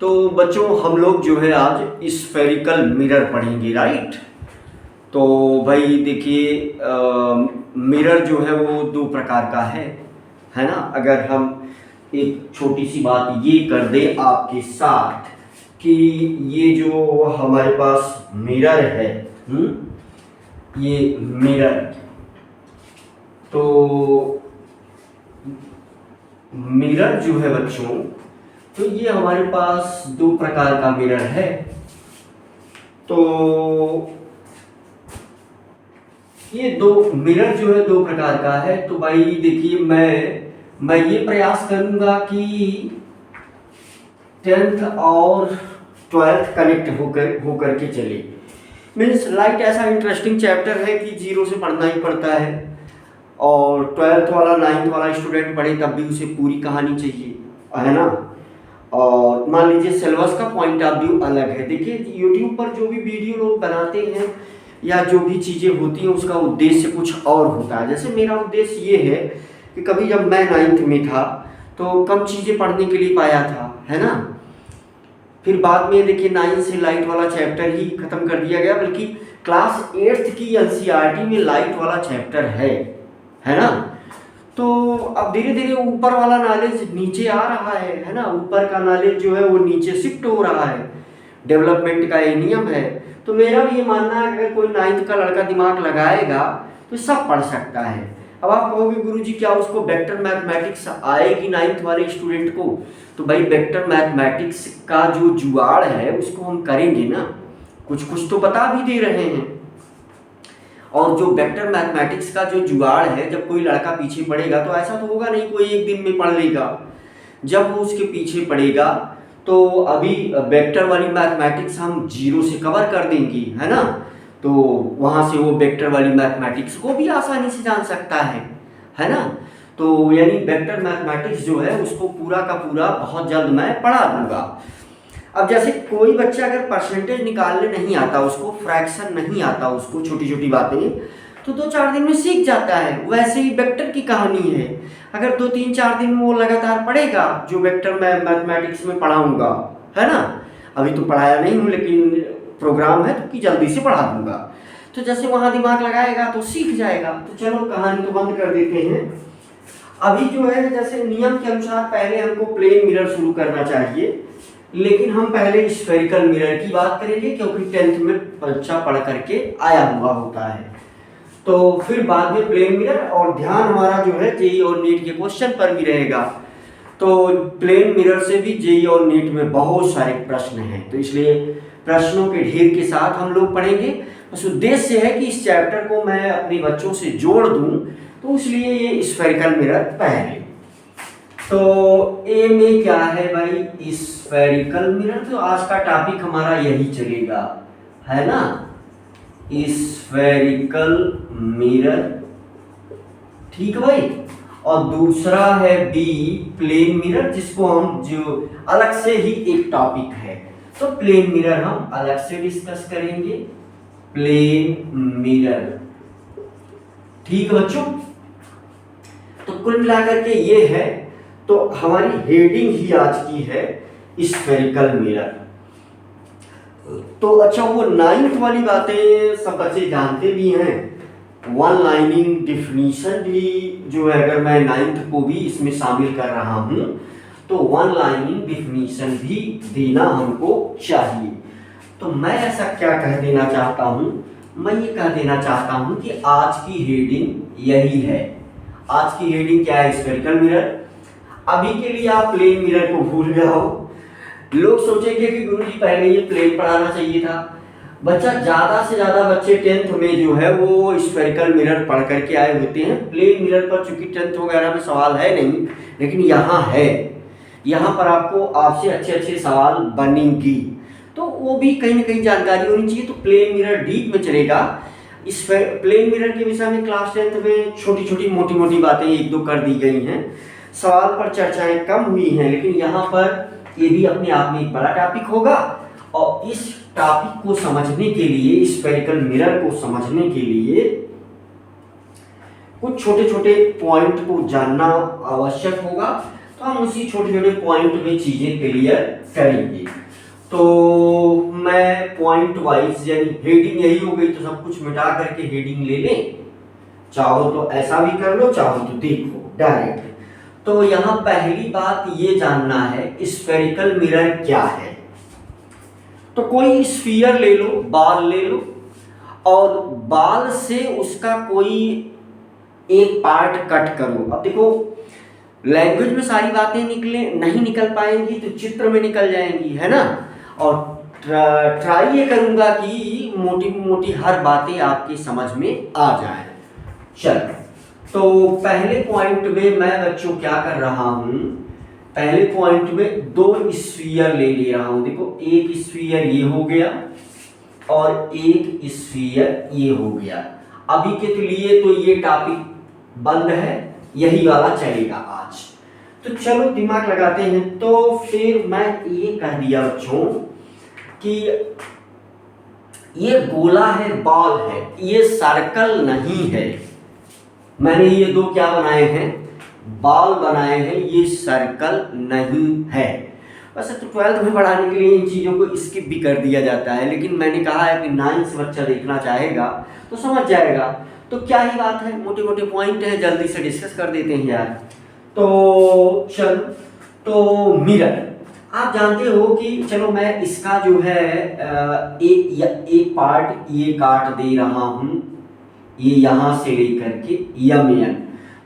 तो बच्चों हम लोग जो है आज स्फेरिकल मिरर पढ़ेंगे, राइट। तो भाई देखिए, मिरर जो है वो दो प्रकार का है ना। अगर हम एक छोटी सी बात ये कर दे आपके साथ कि ये जो हमारे पास मिरर है, ये मिरर, तो मिरर जो है बच्चों, तो ये हमारे पास दो प्रकार का मिरर है। तो ये दो मिरर जो है दो प्रकार का है। तो भाई देखिए, मैं ये प्रयास करूंगा कि 10th और 12th कनेक्ट होकर के चले। मीन्स लाइट ऐसा इंटरेस्टिंग चैप्टर है कि जीरो से पढ़ना ही पड़ता है, और 12th वाला 9th वाला स्टूडेंट पढ़े तब भी उसे पूरी कहानी चाहिए, है ना। और मान लीजिए सिलेबस का पॉइंट ऑफ व्यू अलग है। देखिए यूट्यूब पर जो भी वीडियो लोग बनाते हैं या जो भी चीज़ें होती हैं उसका उद्देश्य कुछ और होता है। जैसे मेरा उद्देश्य ये है कि कभी जब मैं 9th में था तो कम चीज़ें पढ़ने के लिए पाया था, है ना। फिर बाद में देखिए 9th से लाइट वाला चैप्टर ही खत्म कर दिया गया, बल्कि क्लास 8th की एनसीईआरटी में लाइट वाला चैप्टर है ना। तो अब धीरे धीरे ऊपर वाला नॉलेज नीचे आ रहा है ना। ऊपर का नॉलेज जो है वो नीचे शिफ्ट हो रहा है, डेवलपमेंट का ये नियम है। तो मेरा भी ये मानना है अगर कोई 9th का लड़का दिमाग लगाएगा तो सब पढ़ सकता है। अब आप कहोगे गुरुजी क्या उसको वेक्टर मैथमेटिक्स आएगी 9th वाले स्टूडेंट को? तो भाई वेक्टर मैथमेटिक्स का जो जुगाड़ है उसको हम करेंगे ना, कुछ कुछ तो बता भी दे रहे हैं। और जो वेक्टर मैथमेटिक्स का जो जुगाड़ है, जब कोई लड़का पीछे पड़ेगा तो ऐसा तो होगा नहीं कोई एक दिन में पढ़ लेगा। जब वो उसके पीछे पड़ेगा तो अभी वेक्टर वाली मैथमेटिक्स हम जीरो से कवर कर देंगे, है ना। तो वहाँ से वो वेक्टर वाली मैथमेटिक्स को भी आसानी से जान सकता है ना। तो यानी वेक्टर मैथमेटिक्स जो है उसको पूरा का पूरा बहुत जल्द मैं पढ़ा दूंगा। अब जैसे कोई बच्चा अगर परसेंटेज निकालने नहीं आता, उसको फ्रैक्शन नहीं आता, उसको छोटी छोटी बातें, तो 2-4 दिन में सीख जाता है। वैसे ही वेक्टर की कहानी है। अगर 2-3-4 दिन में वो लगातार पढ़ेगा जो वेक्टर मैं मैथमेटिक्स में पढ़ाऊंगा, है ना। अभी तो पढ़ाया नहीं हूँ लेकिन प्रोग्राम है तो कि जल्दी से पढ़ा दूंगा। तो जैसे वहाँ दिमाग लगाएगा तो सीख जाएगा। तो चलो कहानी तो बंद कर देते हैं। अभी जो है जैसे नियम के अनुसार पहले हमको प्लेन मिरर शुरू करना चाहिए, लेकिन हम पहले स्फेरिकल मिरर की बात करेंगे क्योंकि 10th में बच्चा पढ़ करके आया हुआ होता है। तो फिर बाद में प्लेन मिरर, और ध्यान हमारा जो है जेईई और नीट के क्वेश्चन पर भी रहेगा। तो प्लेन मिरर से भी जेईई और नीट में बहुत सारे प्रश्न हैं, तो इसलिए प्रश्नों के ढेर के साथ हम लोग पढ़ेंगे। बस उद्देश्य है कि इस चैप्टर को मैं अपने बच्चों से जोड़ दूं, तो इसलिए ये स्फेरिकल मिरर पहले। तो ए में क्या है भाई, स्फेरिकल मिरर। तो आज का टॉपिक हमारा यही चलेगा, है ना, स्फेरिकल मिरर। ठीक भाई। और दूसरा है बी प्लेन मिरर, जिसको हम जो अलग से ही एक टॉपिक है। तो प्लेन मिरर हम अलग से डिस्कस करेंगे, प्लेन मिरर। ठीक बच्चों। तो कुल मिलाकर के ये है। तो हमारी हेडिंग ही आज की है स्फेरिकल मिरर। तो अच्छा, वो 9th वाली बातें सब बच्चे जानते भी हैं। वन लाइनिंग डिफिनीशन भी जो है, अगर मैं 9th को भी इसमें शामिल कर रहा हूं तो वन लाइनिंग डिफिनीशन भी देना हमको चाहिए। तो मैं ऐसा क्या कह देना चाहता हूं, मैं ये कह देना चाहता हूं कि आज की हेडिंग यही है। आज की हेडिंग क्या है, स्फेरिकल मिरर। अभी के लिए आप प्लेन मिरर को भूल जाओ। लोग सोचेंगे कि गुरुजी पहले ये प्लेन पढ़ाना चाहिए था। बच्चा ज्यादा से ज्यादा बच्चे 10th में जो है वो स्फेरिकल मिरर पढ़ करके आए होते हैं। प्लेन मिरर पर चूंकि 10th वगैरह में सवाल है नहीं, लेकिन यहाँ है। यहाँ पर आपको आपसे अच्छे अच्छे सवाल बनेंगी, तो वो भी कहीं ना कहीं जानकारी होनी चाहिए। तो प्लेन मिरर डीप में चलेगा। इस प्लेन मिरर के विषय में क्लास 10th में छोटी छोटी मोटी मोटी बातें 1-2 कर दी गई हैं। सवाल पर चर्चाएं कम हुई हैं, लेकिन यहाँ पर ये भी अपने आप में एक बड़ा टॉपिक होगा। और इस टॉपिक को समझने के लिए, स्फेरिकल मिरर को समझने के लिए कुछ छोटे छोटे पॉइंट को जानना आवश्यक होगा। तो हम उसी छोटे छोटे पॉइंट में चीजें क्लियर करेंगे। तो मैं पॉइंट वाइज यानी हेडिंग यही हो गई, तो सब कुछ मिटा करके हेडिंग ले लें, चाहो तो ऐसा भी कर लो, चाहो तो देखो डायरेक्ट। तो यहाँ पहली बात ये जानना है स्फेरिकल मिरर क्या है। तो कोई स्फीयर ले लो, बॉल ले लो, और बॉल से उसका कोई एक पार्ट कट करो। अब देखो लैंग्वेज में सारी बातें नहीं निकल पाएंगी तो चित्र में निकल जाएंगी, है ना। और ट्राई ये करूंगा कि मोटी मोटी हर बातें आपकी समझ में आ जाए। चलो, तो पहले पॉइंट में मैं बच्चों क्या कर रहा हूं, पहले पॉइंट में दो स्फीयर ले रहा हूं। देखो एक स्फीयर ये हो गया और एक स्फीयर ये हो गया। अभी के लिए तो ये टॉपिक बंद है, यही वाला चलेगा आज। तो चलो दिमाग लगाते हैं। तो फिर मैं ये कह दिया बच्चों कि ये गोला है, बॉल है, ये सर्कल नहीं है। मैंने ये दो क्या बनाए हैं, बॉल बनाए हैं, ये सर्कल नहीं है। वैसे तो 12th में पढ़ाने के लिए इन चीज़ों को स्किप भी कर दिया जाता है, लेकिन मैंने कहा है कि 9th से बच्चा देखना चाहेगा तो समझ जाएगा। तो क्या ही बात है, मोटे मोटे पॉइंट है, जल्दी से डिस्कस कर देते हैं यार। तो चलो, तो मिरर आप जानते हो कि चलो मैं इसका जो है एक पार्ट ये काट दे रहा हूँ, ये यहाँ से लेकर के यम एन।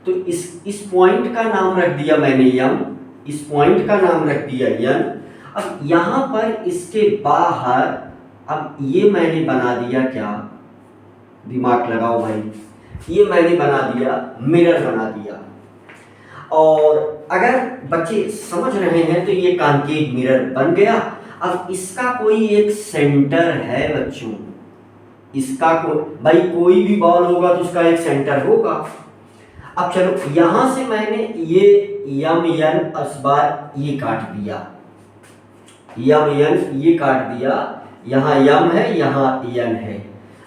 तो इस पॉइंट का नाम रख दिया मैंने यम, इस पॉइंट का नाम रख दिया यन। अब यहाँ पर इसके बाहर अब ये मैंने बना दिया क्या, दिमाग लगाओ भाई, ये मैंने बना दिया मिरर बना दिया। और अगर बच्चे समझ रहे हैं तो ये कॉन्केव मिरर बन गया। अब इसका कोई एक सेंटर है बच्चों, इसका भाई कोई भी बॉल होगा तो उसका एक सेंटर होगा। अब चलो यहां से मैंने ये यम एन इस बार ये काट दिया, यम एन ये काट दिया, यहाँ यम है यहाँ एन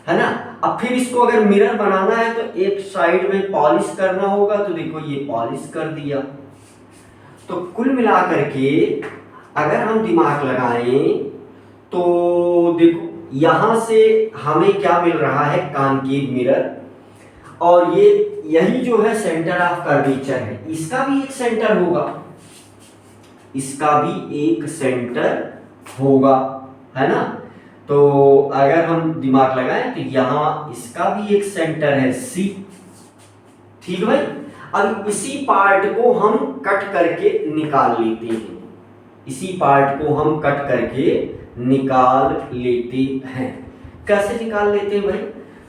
है ना। अब फिर इसको अगर मिरर बनाना है तो एक साइड में पॉलिश करना होगा, तो देखो ये पॉलिश कर दिया। तो कुल मिलाकर के अगर हम दिमाग लगाएं तो देखो यहां से हमें क्या मिल रहा है, कॉन्केव मिरर, और ये यही जो है सेंटर ऑफ कर्वेचर है, इसका भी एक सेंटर होगा, इसका भी एक सेंटर होगा, है ना। तो अगर हम दिमाग लगाएं तो यहां इसका भी एक सेंटर है सी, ठीक भाई। अब इसी पार्ट को हम कट करके निकाल लेते हैं, इसी पार्ट को हम कट करके निकाल लेते हैं। कैसे निकाल लेते हैं भाई,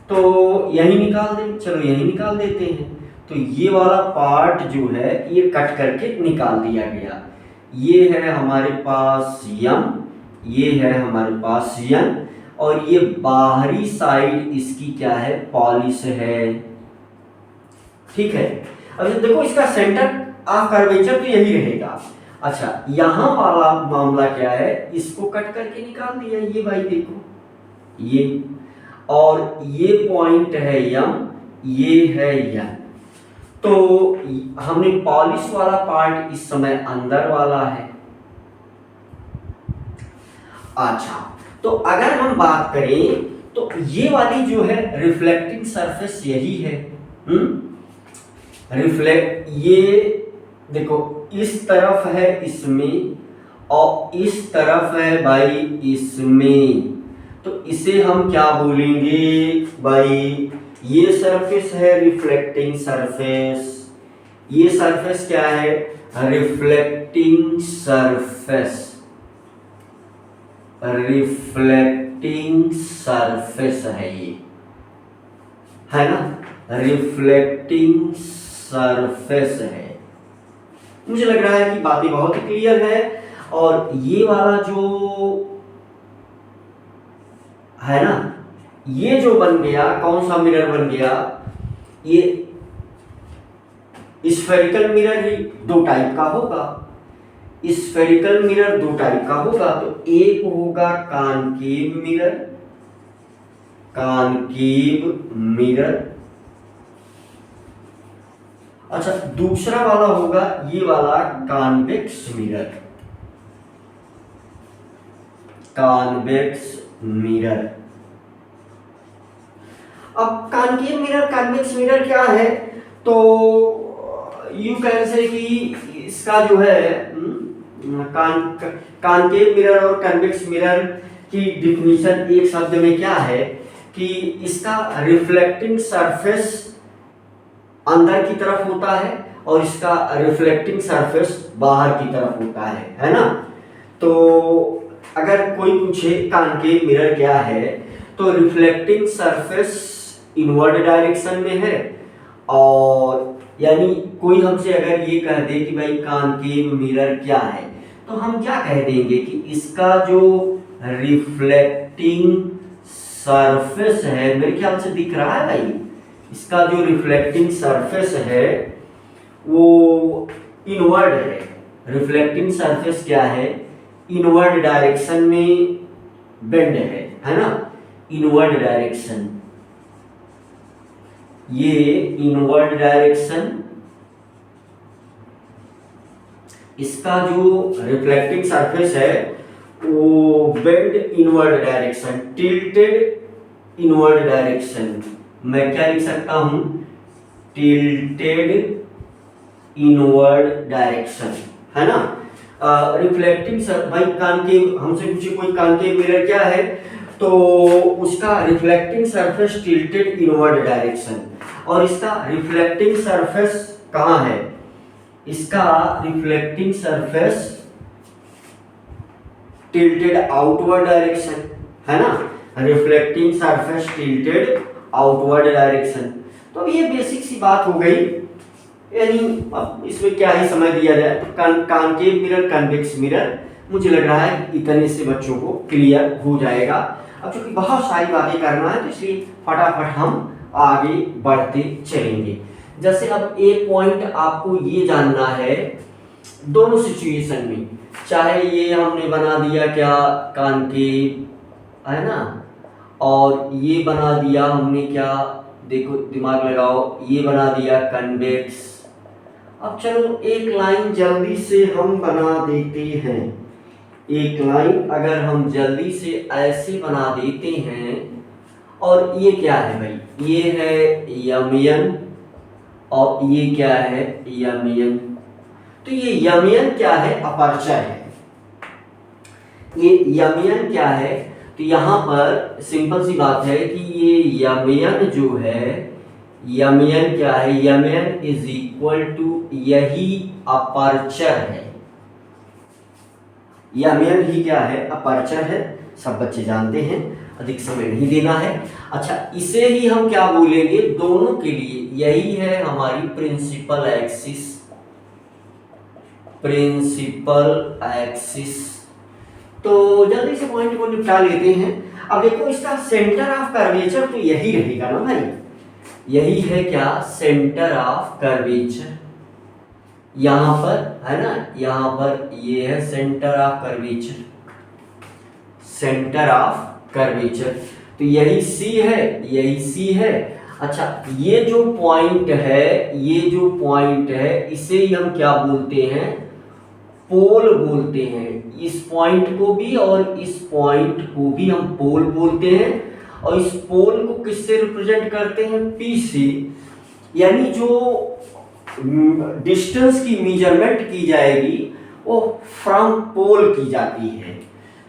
तो यही निकाल दें, चलो यही निकाल देते हैं। तो ये वाला पार्ट जो है ये कट करके निकाल दिया गया। ये है हमारे पास यम, ये है हमारे पास यन, और ये बाहरी साइड इसकी क्या है, पॉलिश है, ठीक है। अब देखो इसका सेंटर ऑफ कर्वेचर तो यही रहेगा। अच्छा यहां वाला मामला क्या है, इसको कट करके निकाल दिया ये भाई, देखो ये, और ये पॉइंट है यम, ये है यन। तो हमने पॉलिश वाला पार्ट इस समय अंदर वाला है। अच्छा तो अगर हम बात करें तो ये वाली जो है रिफ्लेक्टिंग सरफेस यही है, रिफ्लेक्ट, ये देखो इस तरफ है इसमें और इस तरफ है भाई इसमें, तो इसे हम क्या बोलेंगे भाई, ये सरफेस है रिफ्लेक्टिंग सरफेस, ये सरफेस क्या है, रिफ्लेक्टिंग सरफेस, रिफ्लेक्टिंग सरफेस है ये, है ना, रिफ्लेक्टिंग सरफेस है। मुझे लग रहा है कि बातें बहुत ही क्लियर है। और ये वाला जो है ना, ये जो बन गया, कौन सा मिरर बन गया, ये स्फेरिकल मिरर ही दो टाइप का होगा, स्फेरिकल मिरर दो टाइप का होगा। तो एक होगा कॉनकेव मिरर, कॉनकेव मिरर, अच्छा, दूसरा वाला होगा ये वाला कॉन्वेक्स मिरर। कॉन्वेक्स मिरर, अब कॉनकेव मिरर कॉन्वेक्स मिरर क्या है, तो यू कैन से कि इसका जो है कॉनकेव मिरर और कॉन्वेक्स मिरर की डिफिनीशन एक शब्द में क्या है कि इसका रिफ्लेक्टिंग सरफेस अंदर की तरफ होता है और इसका रिफ्लेक्टिंग सरफेस बाहर की तरफ होता है ना। तो अगर कोई पूछे कॉनकेव मिरर क्या है, तो रिफ्लेक्टिंग सरफेस इनवर्ड डायरेक्शन में है, और यानी कोई हमसे अगर ये कह दे कि भाई कॉनकेव मिरर क्या है, तो हम क्या कह देंगे कि इसका जो रिफ्लेक्टिंग सरफेस है, मेरे ख्याल से दिख रहा है भाई, इसका जो रिफ्लेक्टिंग सरफेस है वो इनवर्ड है। रिफ्लेक्टिंग सरफेस क्या है, इनवर्ड डायरेक्शन में बेंड है ना, इनवर्ड डायरेक्शन, ये इनवर्ड डायरेक्शन, इसका जो रिफ्लेक्टिंग सरफेस है वो bend inward direction, tilted inward direction, मैं क्या लिख सकता हूं, टिल्टेड इनवर्ड डायरेक्शन, है ना। रिफ्लेक्टिंग भाई कॉनकेव, हमसे पूछे कोई कॉनकेव मिरर क्या है, तो उसका reflecting surface tilted inward direction, और इसका रिफ्लेक्टिंग सरफेस कहाँ है, इसका reflecting surface tilted outward direction, है ना, reflecting surface tilted outward direction. तो अब ये बेसिक सी बात हो गई, यानी अब इसमें क्या ही समझ दिया जाए, कॉनकेव मिरर कॉन्वेक्स मिरर, मुझे लग रहा है इतने से बच्चों को क्लियर हो जाएगा। अब चूंकि बहुत सारी बातें करना है तो इसलिए फटाफट हम आगे बढ़ते चलेंगे। जैसे अब एक पॉइंट आपको ये जानना है, दोनों सिचुएशन में, चाहे ये हमने बना दिया क्या कॉनकेव, है ना, और ये बना दिया हमने क्या, देखो दिमाग लगाओ, ये बना दिया कन्वेक्स। अब चलो एक लाइन जल्दी से हम बना देते हैं, एक लाइन अगर हम जल्दी से ऐसे बना देते हैं, और ये क्या है भाई, ये है यमियन और ये क्या है यमियन, तो ये यमियन क्या है, अपर्चर है, ये यमियन क्या है, तो यहाँ पर सिंपल सी बात है कि ये यमियन जो है, यमियन क्या है, यमियन इज इक्वल टू यही अपर्चर है, यमियन ही क्या है, अपर्चर है, सब बच्चे जानते हैं, अधिक समय नहीं देना है। अच्छा, इसे ही हम क्या बोलेंगे, दोनों के लिए यही है हमारी प्रिंसिपल एक्सिस, प्रिंसिपल एक्सिस। तो जल्दी से पॉइंट को निपटा लेते हैं। अब देखो इसका सेंटर ऑफ कर्वेचर तो यही रहेगा ना भाई, यही है क्या, सेंटर ऑफ कर्वेचर, यहां पर है ना, यहां पर ये है centre of curvature, centre of curvature, तो यही सी है, यही सी है। अच्छा, ये जो पॉइंट है, ये जो पॉइंट है, इसे ही हम क्या बोलते हैं, पोल बोलते हैं, इस पॉइंट को भी और इस पॉइंट को भी हम पोल बोलते हैं, और इस पोल को किससे रिप्रेजेंट करते हैं, पी से, यानी जो डिस्टेंस की मेजरमेंट की जाएगी वो फ्रॉम पोल की जाती है।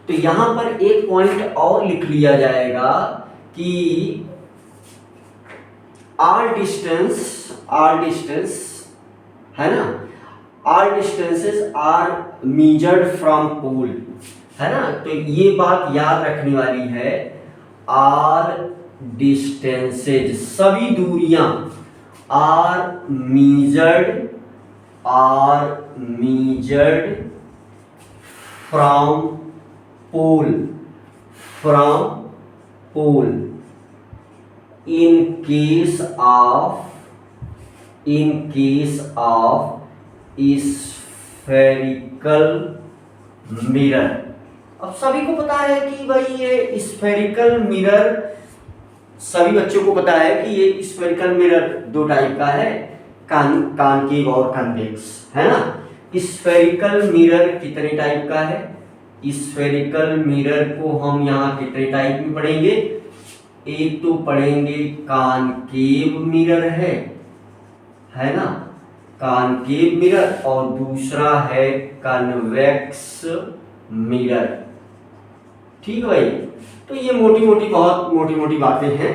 तो यहां पर एक पॉइंट और लिख लिया जाएगा कि आर डिस्टेंस है ना, R distances are measured from pole, है ना। तो ये बात याद रखने वाली है, आर डिस्टेंसेज, सभी दूरियां are measured from pole, in case of spherical mirror। अब सभी को पता है कि भाई ये स्फेरिकल मिरर, सभी बच्चों को पता है कि ये स्फेरिकल मिरर दो टाइप का है, कॉनकेव और कन्वेक्स, है ना। स्फेरिकल मिरर कितने टाइप का है? स्फेरिकल मिरर को हम यहाँ कितने टाइप में पढ़ेंगे? एक तो पढ़ेंगे कॉनकेव मिरर है ना, कॉनकेव मिरर, और दूसरा है कन्वेक्स मिरर। ठीक है भाई, तो ये बहुत मोटी मोटी बातें हैं,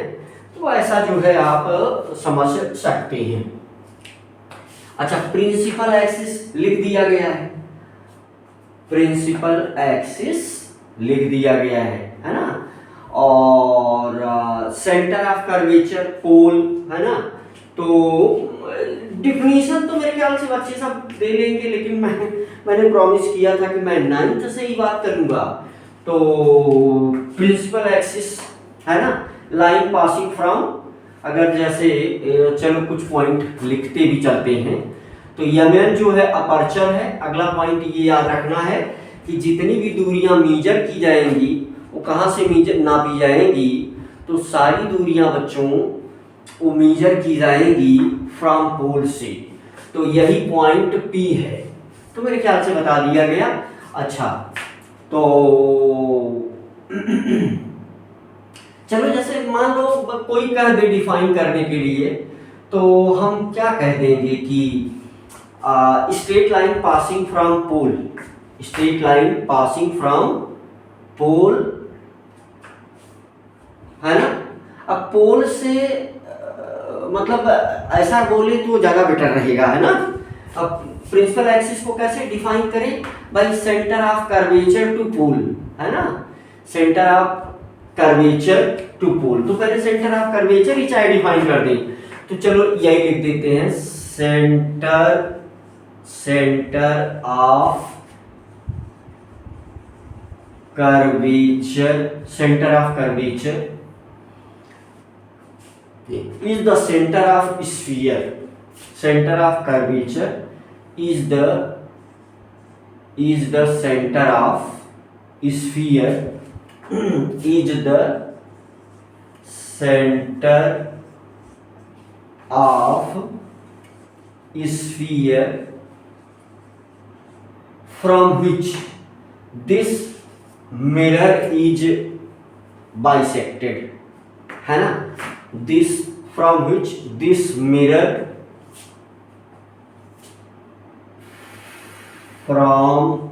तो ऐसा जो है आप समझ सकते हैं। अच्छा, प्रिंसिपल एक्सिस लिख दिया गया है, प्रिंसिपल एक्सिस लिख दिया गया है ना, और सेंटर ऑफ कर्वेचर पोल, है ना। तो डिफिनीशन तो मेरे ख्याल से बच्चे सब दे लेंगे, लेकिन मैंने प्रॉमिस किया था कि मैं 9th से ही बात करूंगा। तो प्रिंसिपल एक्सिस है ना, लाइन पासिंग फ्रॉम, अगर जैसे चलो कुछ पॉइंट लिखते भी चलते हैं, तो यमन जो है अपर्चर है। अगला पॉइंट ये याद रखना है कि जितनी भी दूरियां मेजर की जाएंगी वो कहाँ से मेजर नापी जाएंगी? तो सारी दूरियां बच्चों वो मेजर की जाएंगी फ्रॉम पोल से। तो यही पॉइंट P है, तो मेरे ख्याल से बता दिया गया। अच्छा, तो चलो जैसे मान लो कोई कह दे डिफाइन करने के लिए, तो हम क्या कह देंगे कि straight line passing from pole, straight line passing from pole, है ना। अब पोल से मतलब ऐसा बोले तो ज़्यादा बेटर रहेगा, है ना। अब प्रिंसिपल एक्सिस को कैसे डिफाइन करें? By centre of curvature to pole, है ना, centre of curvature to pole. तो पहले सेंटर ऑफ कर्वेचर ही चाहे डिफाइन कर दें, तो चलो यही लिख देते हैं, centre of curvature, centre of curvature is the center of sphere, center of curvature is the center of sphere is the center of sphere from which this mirror is bisected, है ना। This from which this mirror from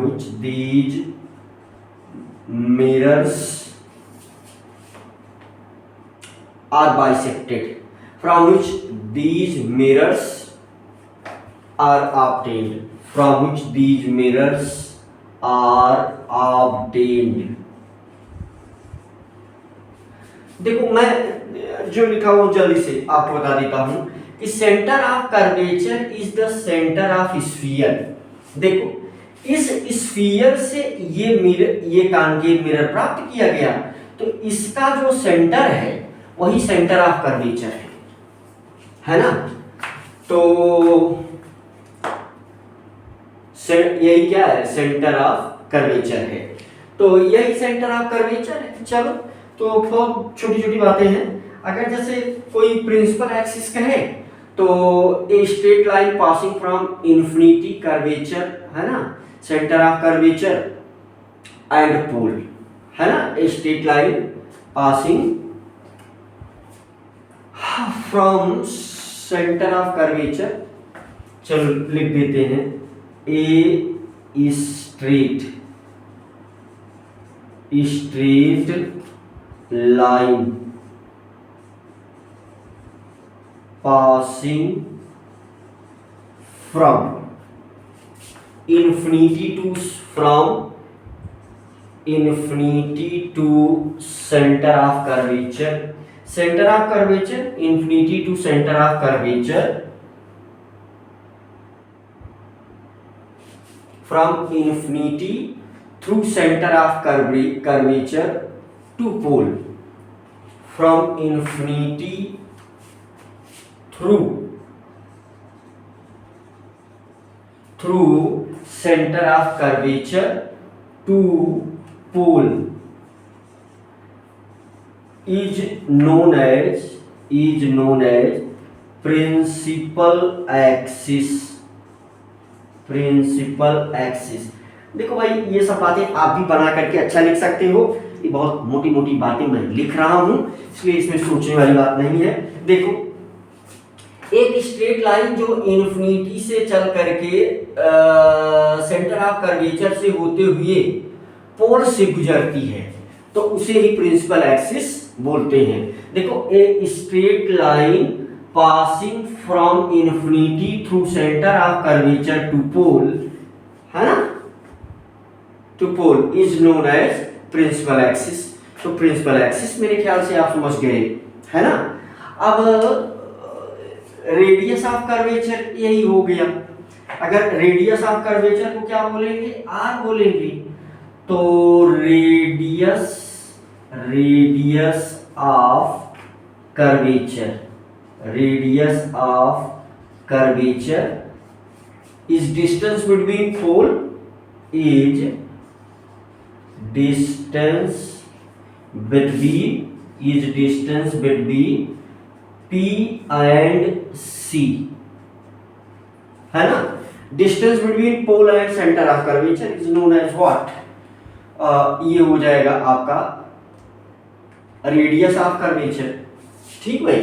which these mirrors are bisected, from which these mirrors are obtained, देखो मैं जो लिखा हूं जल्दी से आपको बता देता हूं कि centre of curvature is the centre of sphere. देखो इस स्फीयर से ये कॉनकेव मिरर प्राप्त किया गया, तो इसका जो सेंटर है वही सेंटर ऑफ कर्वेचर है ना। तो यही क्या है? सेंटर ऑफ कर्वेचर है, तो यही सेंटर ऑफ कर्वेचर है। चलो, तो बहुत छोटी छोटी बातें हैं। अगर जैसे कोई प्रिंसिपल एक्सिस कहे तो ए straight line passing from infinity curvature, है ना, centre of curvature and pole, है ना, ए straight line passing from centre of curvature, चलो लिख देते हैं, ए straight line passing from infinity to center of curvature, infinity to center of curvature, from infinity through center of curvature to pole, from infinity through centre of curvature to pole is known as principal axis। देखो भाई, ये सब बातें आप भी बना करके अच्छा लिख सकते हो। ये बहुत मोटी मोटी बातें मैं लिख रहा हूं, इसलिए इसमें सोचने वाली बात नहीं है। देखो, एक स्ट्रेट लाइन जो इन्फिनिटी से चल करके सेंटर ऑफ कर्वेचर से होते हुए पोल से गुजरती है, तो उसे ही प्रिंसिपल एक्सिस बोलते हैं। देखो, a straight line passing from infinity through centre of curvature to pole, है ना, to pole is known as principal axis. तो प्रिंसिपल एक्सिस मेरे ख्याल से आप समझ गए, है ना। अब रेडियस ऑफ कर्वेचर यही हो गया। अगर रेडियस ऑफ कर्वेचर को क्या बोलेंगे, आर बोलेंगे। तो radius of curvature is distance between pole, is distance between P and C, है ना। Distance between pole and centre of curvature is known as what, ये हो जाएगा आपका रेडियस ऑफ कर्वेचर। ठीक भाई।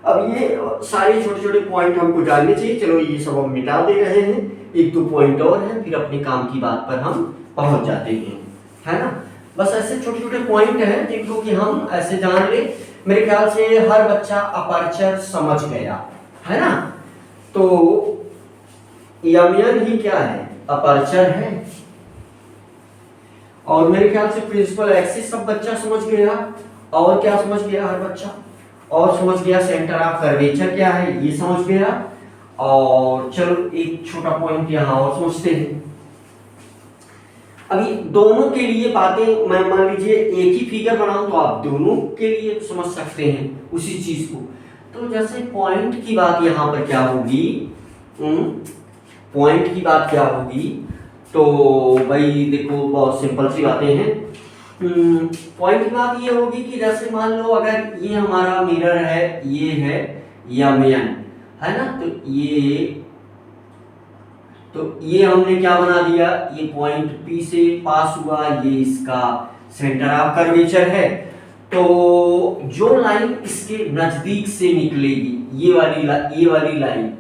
अब ये सारे छोटे छोटे पॉइंट हमको जानने चाहिए। चलो, ये सब हम मिटा दे रहे हैं, एक दो पॉइंट और हैं, फिर अपने काम की बात पर हम पहुंच जाते हैं, है ना। बस ऐसे छोटे छोटे पॉइंट हैं जिनको कि हम ऐसे जान ले। मेरे ख्याल से हर बच्चा अपर्चर समझ गया, है ना। तो यमियन ही क्या है, अपर्चर है। और मेरे ख्याल से प्रिंसिपल एक्सिस सब बच्चा समझ गया। और क्या समझ गया हर बच्चा, और समझ गया सेंटर ऑफ कर्वेचर क्या है, ये समझ गया। और चलो, एक छोटा पॉइंट यहाँ और समझते हैं। अभी दोनों के लिए बातें, मैं मान लीजिए एक ही फिगर बनाऊं तो आप दोनों के लिए समझ सकते हैं उसी चीज को। तो जैसे पॉइंट की बात यहाँ पर क्या होगी, पॉइंट की बात क्या होगी, तो भाई देखो बहुत सिंपल सी बातें हैं। पॉइंट की बात ये होगी कि जैसे मान लो अगर ये हमारा मिरर है, ये है यमियन, है ना। तो ये हमने क्या बना दिया, ये पॉइंट P से पास हुआ, ये इसका सेंटर ऑफ कर्वेचर है। तो जो लाइन इसके नजदीक से निकलेगी, ये वाली लाइन,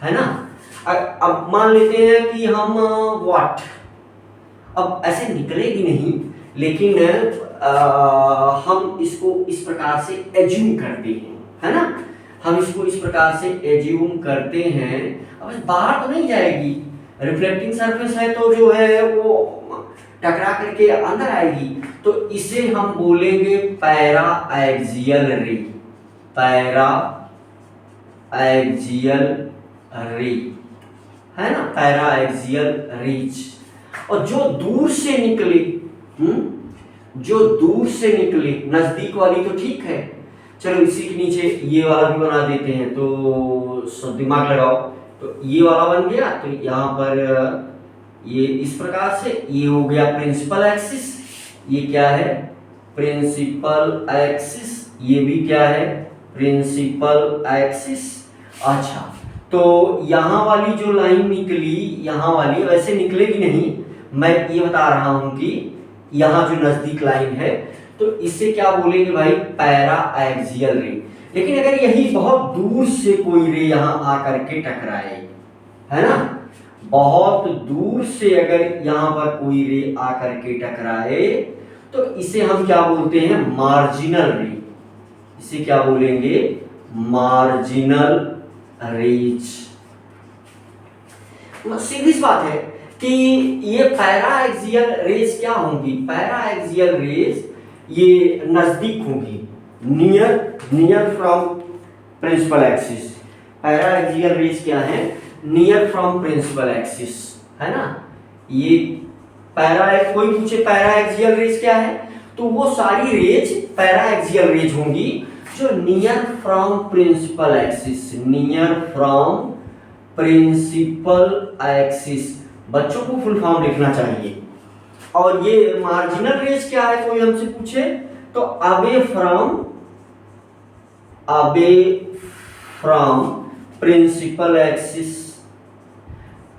है ना। अब मान लेते हैं कि हम व्हाट, अब ऐसे निकलेगी नहीं, लेकिन हम इसको इस प्रकार से एज्यूम करते हैं, है ना। हम इसको इस प्रकार से एज्यूम करते हैं। अब बाहर तो नहीं जाएगी, रिफ्लेक्टिंग सरफेस है, तो जो है वो टकरा करके अंदर आएगी। तो इसे हम बोलेंगे पैरा एक्सियल रे, है ना, पैरा एक्सियल रीच। और जो दूर से निकले, नजदीक वाली तो ठीक है, चलो इसी के नीचे ये वाला भी बना देते हैं, तो सब दिमाग लगाओ। तो ये वाला बन गया, तो यहाँ पर ये इस प्रकार से ये हो गया प्रिंसिपल एक्सिस। ये क्या है, प्रिंसिपल एक्सिस। ये भी क्या है, प्रिंसिपल एक्सिस। अच्छा, तो यहाँ वाली जो लाइन निकली, यहाँ वाली वैसे निकलेगी नहीं, मैं ये बता रहा हूं कि यहाँ जो नजदीक लाइन है, तो इसे क्या बोलेंगे भाई, पैरा एक्सियल रे। लेकिन अगर यही बहुत दूर से कोई रे यहाँ आकर के टकराए, है ना, बहुत दूर से अगर यहाँ पर कोई रे आकर के टकराए, तो इसे हम क्या बोलते हैं, मार्जिनल रे। इसे क्या बोलेंगे, मार्जिनल रेज। सीधी बात है कि ये पैरा एक्सियल रेज क्या होंगी, पैरा एक्सियल रेज ये नजदीक होंगी, near from principal axis. Paraxial rays क्या है, नियर फ्रॉम प्रिंसिपल एक्सिस, है ना। ये पैरा, कोई पूछे पैरा एक्सियल रेज क्या है, तो वो सारी रेज पैरा एक्सियल रेज होंगी जो near from principal axis, near from principal axis, बच्चों को फुल फॉर्म लिखना चाहिए। और ये मार्जिनल रेज क्या है, कोई हमसे पूछे तो away from principal axis.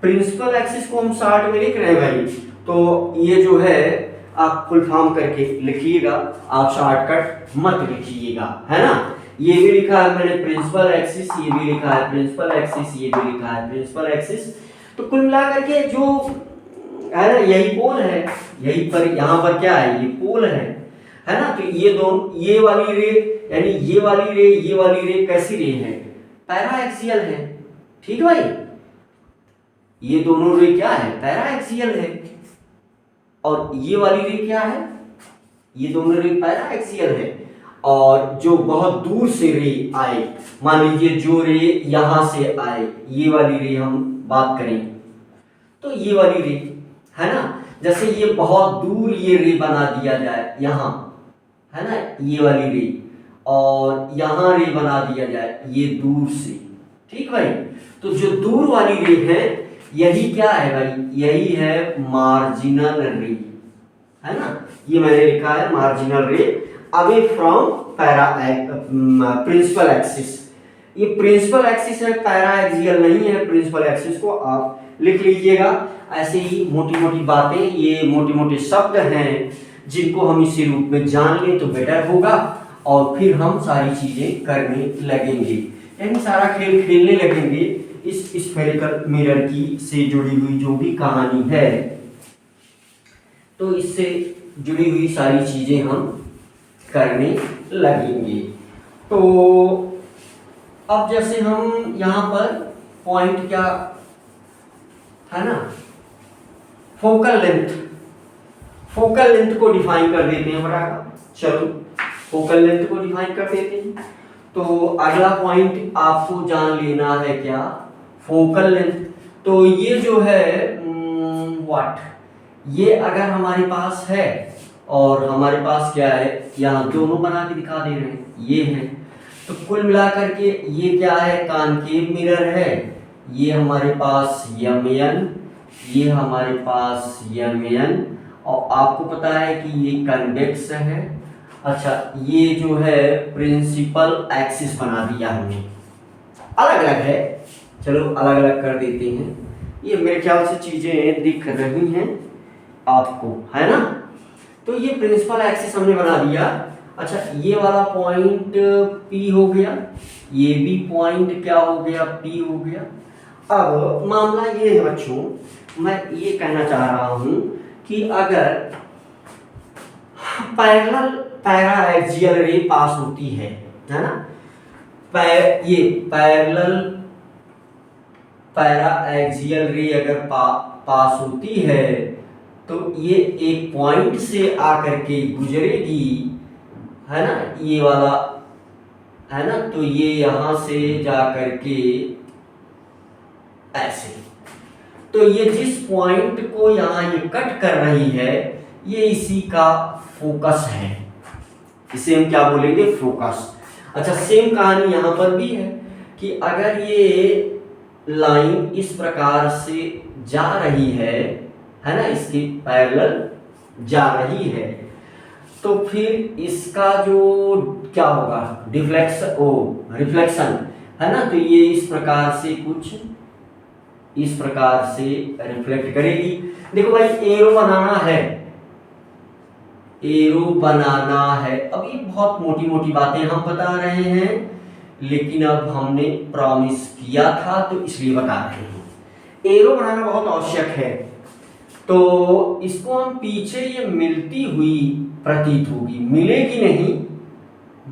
Principal axis को हम शॉर्ट में लिख रहे हैं भाई, तो ये जो है आप फुल फॉर्म करके लिखिएगा, आप शॉर्टकट मत लिखिएगा, है ना। ये भी लिखा है मैंने प्रिंसिपल एक्सिस, ये भी लिखा है प्रिंसिपल एक्सिस, ये भी लिखा है प्रिंसिपल एक्सिस। तो कुल मिलाकर के जो है ना यही पोल है, यही पर यहाँ पर क्या है, ये पोल है ना। तो ये दोनों, ये वाली रे यानी ये वाली रे कैसी रे है, पैरा एक्सियल है, ठीक भाई। ये दोनों रे क्या है, पैरा एक्सियल है। और ये वाली रे क्या है, ये दोनों रे पैरा एक्सियल है। और जो बहुत दूर से रे आए, मान लीजिए जो रे यहां से आए, ये वाली रे हम बात करें तो ये वाली रे है ना, जैसे ये बहुत दूर ये रे बना दिया जाए यहाँ, है ना, ये वाली रे, और यहाँ रे बना दिया जाए ये दूर से, ठीक भाई। तो जो दूर वाली रे है यही क्या है भाई, यही है मार्जिनल रे, है ना। ये मैंने लिखा है marginal ray away from para principal axis. ये प्रिंसिपल एक्सिस है, पैरा एक्सियल नहीं है। प्रिंसिपल एक्सिस को आप लिख लीजिएगा। ऐसे ही मोटी मोटी बातें, ये मोटे मोटे शब्द हैं जिनको हम इसी रूप में जान लें तो बेटर होगा, और फिर हम सारी चीजें करने लगेंगे, यानी सारा खेल खेलने लगेंगे इस स्फेरिकल मिरर की से जुड़ी हुई जो भी कहानी है, तो इससे जुड़ी हुई सारी चीजें हम करने लगेंगे। तो अब जैसे हम यहाँ पर पॉइंट क्या है ना, फोकल लेंथ को डिफाइन कर देते हैं बराबर। चलो फोकल लेंथ को डिफाइन कर देते हैं। तो अगला पॉइंट आपको जान लेना है क्या, फोकल लेंथ। तो ये जो है ये अगर हमारे पास है, और हमारे पास क्या है, यहाँ दोनों बना के दिखा दे रहे हैं, ये है। तो कुल मिलाकर के ये क्या है, कॉनकेव मिरर है। ये हमारे पास यमयन, ये हमारे पास यमयन, और आपको पता है कि ये कन्वेक्स है। अच्छा, ये जो है प्रिंसिपल एक्सिस बना दिया हमने, अलग अलग है, चलो अलग अलग कर देते हैं। ये मेरे ख्याल से चीजें दिख रही हैं आपको, है ना। तो ये प्रिंसिपल एक्सिस हमने बना दिया। अच्छा, ये वाला पॉइंट P हो गया, ये भी पॉइंट क्या हो गया, P हो गया। अब मामला ये है बच्चों, मैं ये कहना चाह रहा हूं कि अगर पैरेलल पैरा एक्सियल रे पास होती है ना, ये पैरेलल पैरा एक्सियल रे अगर पास होती है तो ये एक पॉइंट से आकर के गुजरेगी, है ना, ये वाला, है ना। तो ये यहां से जाकर के ऐसे, तो ये जिस पॉइंट को यहां ये कट कर रही है ये इसी का फोकस है, इसे हम क्या बोलेंगे, फोकस। अच्छा, सेम कहानी यहां पर भी है कि अगर ये लाइन इस प्रकार से जा रही है ना, इसके पैरेलल जा रही है, तो फिर इसका जो क्या होगा, रिफ्लेक्शन, है ना। तो ये इस प्रकार से कुछ इस प्रकार से रिफ्लेक्ट करेगी। देखो भाई, एरो बनाना है। अब ये बहुत मोटी मोटी बातें हम बता रहे हैं, लेकिन अब हमने प्रॉमिस किया था तो इसलिए बता रहे हैं। एरो बनाना बहुत आवश्यक है। तो इसको हम पीछे ये मिलती हुई प्रतीत होगी, मिलेगी नहीं,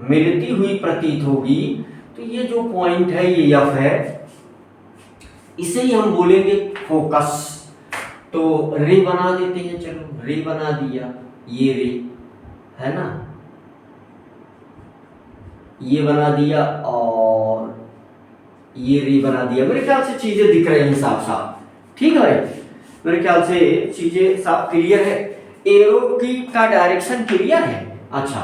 मिलती हुई प्रतीत होगी। तो ये जो पॉइंट है ये F है, इसे ही हम बोलेंगे फोकस। तो रे बना देते हैं, चलो रे बना दिया, ये रे है ना, ये बना दिया और ये रे बना दिया। मेरे ख्याल से चीजें दिख रही हैं साफ साफ, ठीक है भाई, मेरे ख्याल से चीजें साफ क्लियर है। एरो की का डायरेक्शन क्लियर है। अच्छा,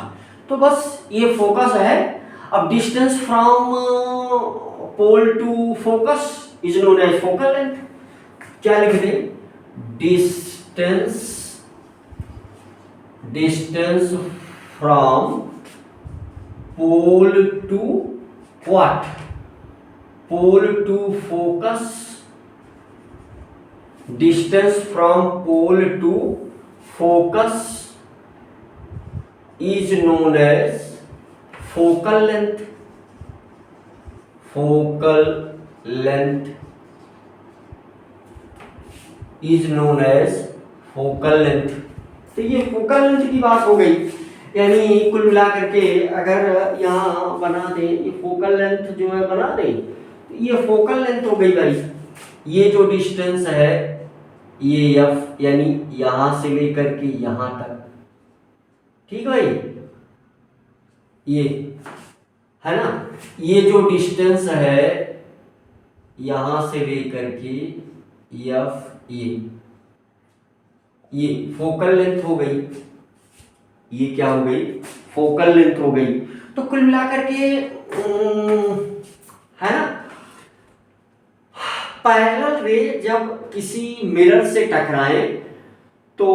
तो बस ये फोकस है। अब distance from pole to focus is known as focal length. क्या लिख दें? Distance from pole to what? Pole to focus. Distance from pole to focus is known as focal length। focal length is known as focal length। तो ये focal length की बात हो गई, यानी कुल मिला करके अगर यहाँ बना दें ये फोकल लेंथ जो है बना दें, तो ये फोकल लेंथ हो गई भाई। ये जो डिस्टेंस है ये f यानी यहाँ से लेकर के यहाँ तक, ठीक भाई, ये है ना। ये जो डिस्टेंस है यहां से लेकर के एफ, ये फोकल लेंथ हो गई। ये क्या हो गई? फोकल लेंथ हो गई। तो कुल मिलाकर के है ना, पैरेलल रे जब किसी मिरर से टकराए तो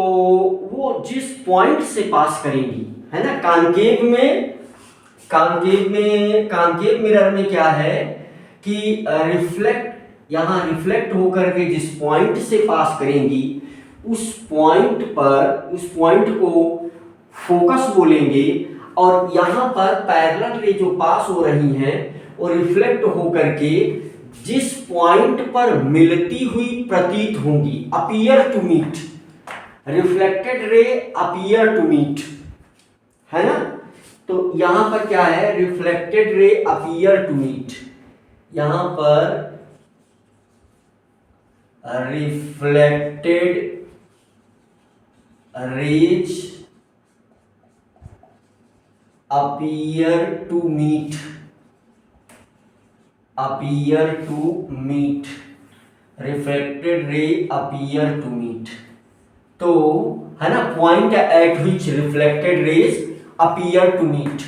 वो जिस पॉइंट से पास करेंगी, है ना, कॉन्केव मिरर में क्या है कि यहाँ रिफ्लेक्ट होकर के जिस पॉइंट से पास करेंगी उस पॉइंट को फोकस बोलेंगे, और यहाँ पर पैरेलल रे जो पास हो रही हैं वो रिफ्लेक्ट होकर के जिस पॉइंट पर मिलती हुई प्रतीत होंगी, appear to meet, reflected ray appear to meet, है ना। तो यहां पर क्या है? Reflected ray appear to meet. यहां पर reflected rays appear to meet, reflected ray appear to meet. तो है ना, point at which reflected rays appear to meet,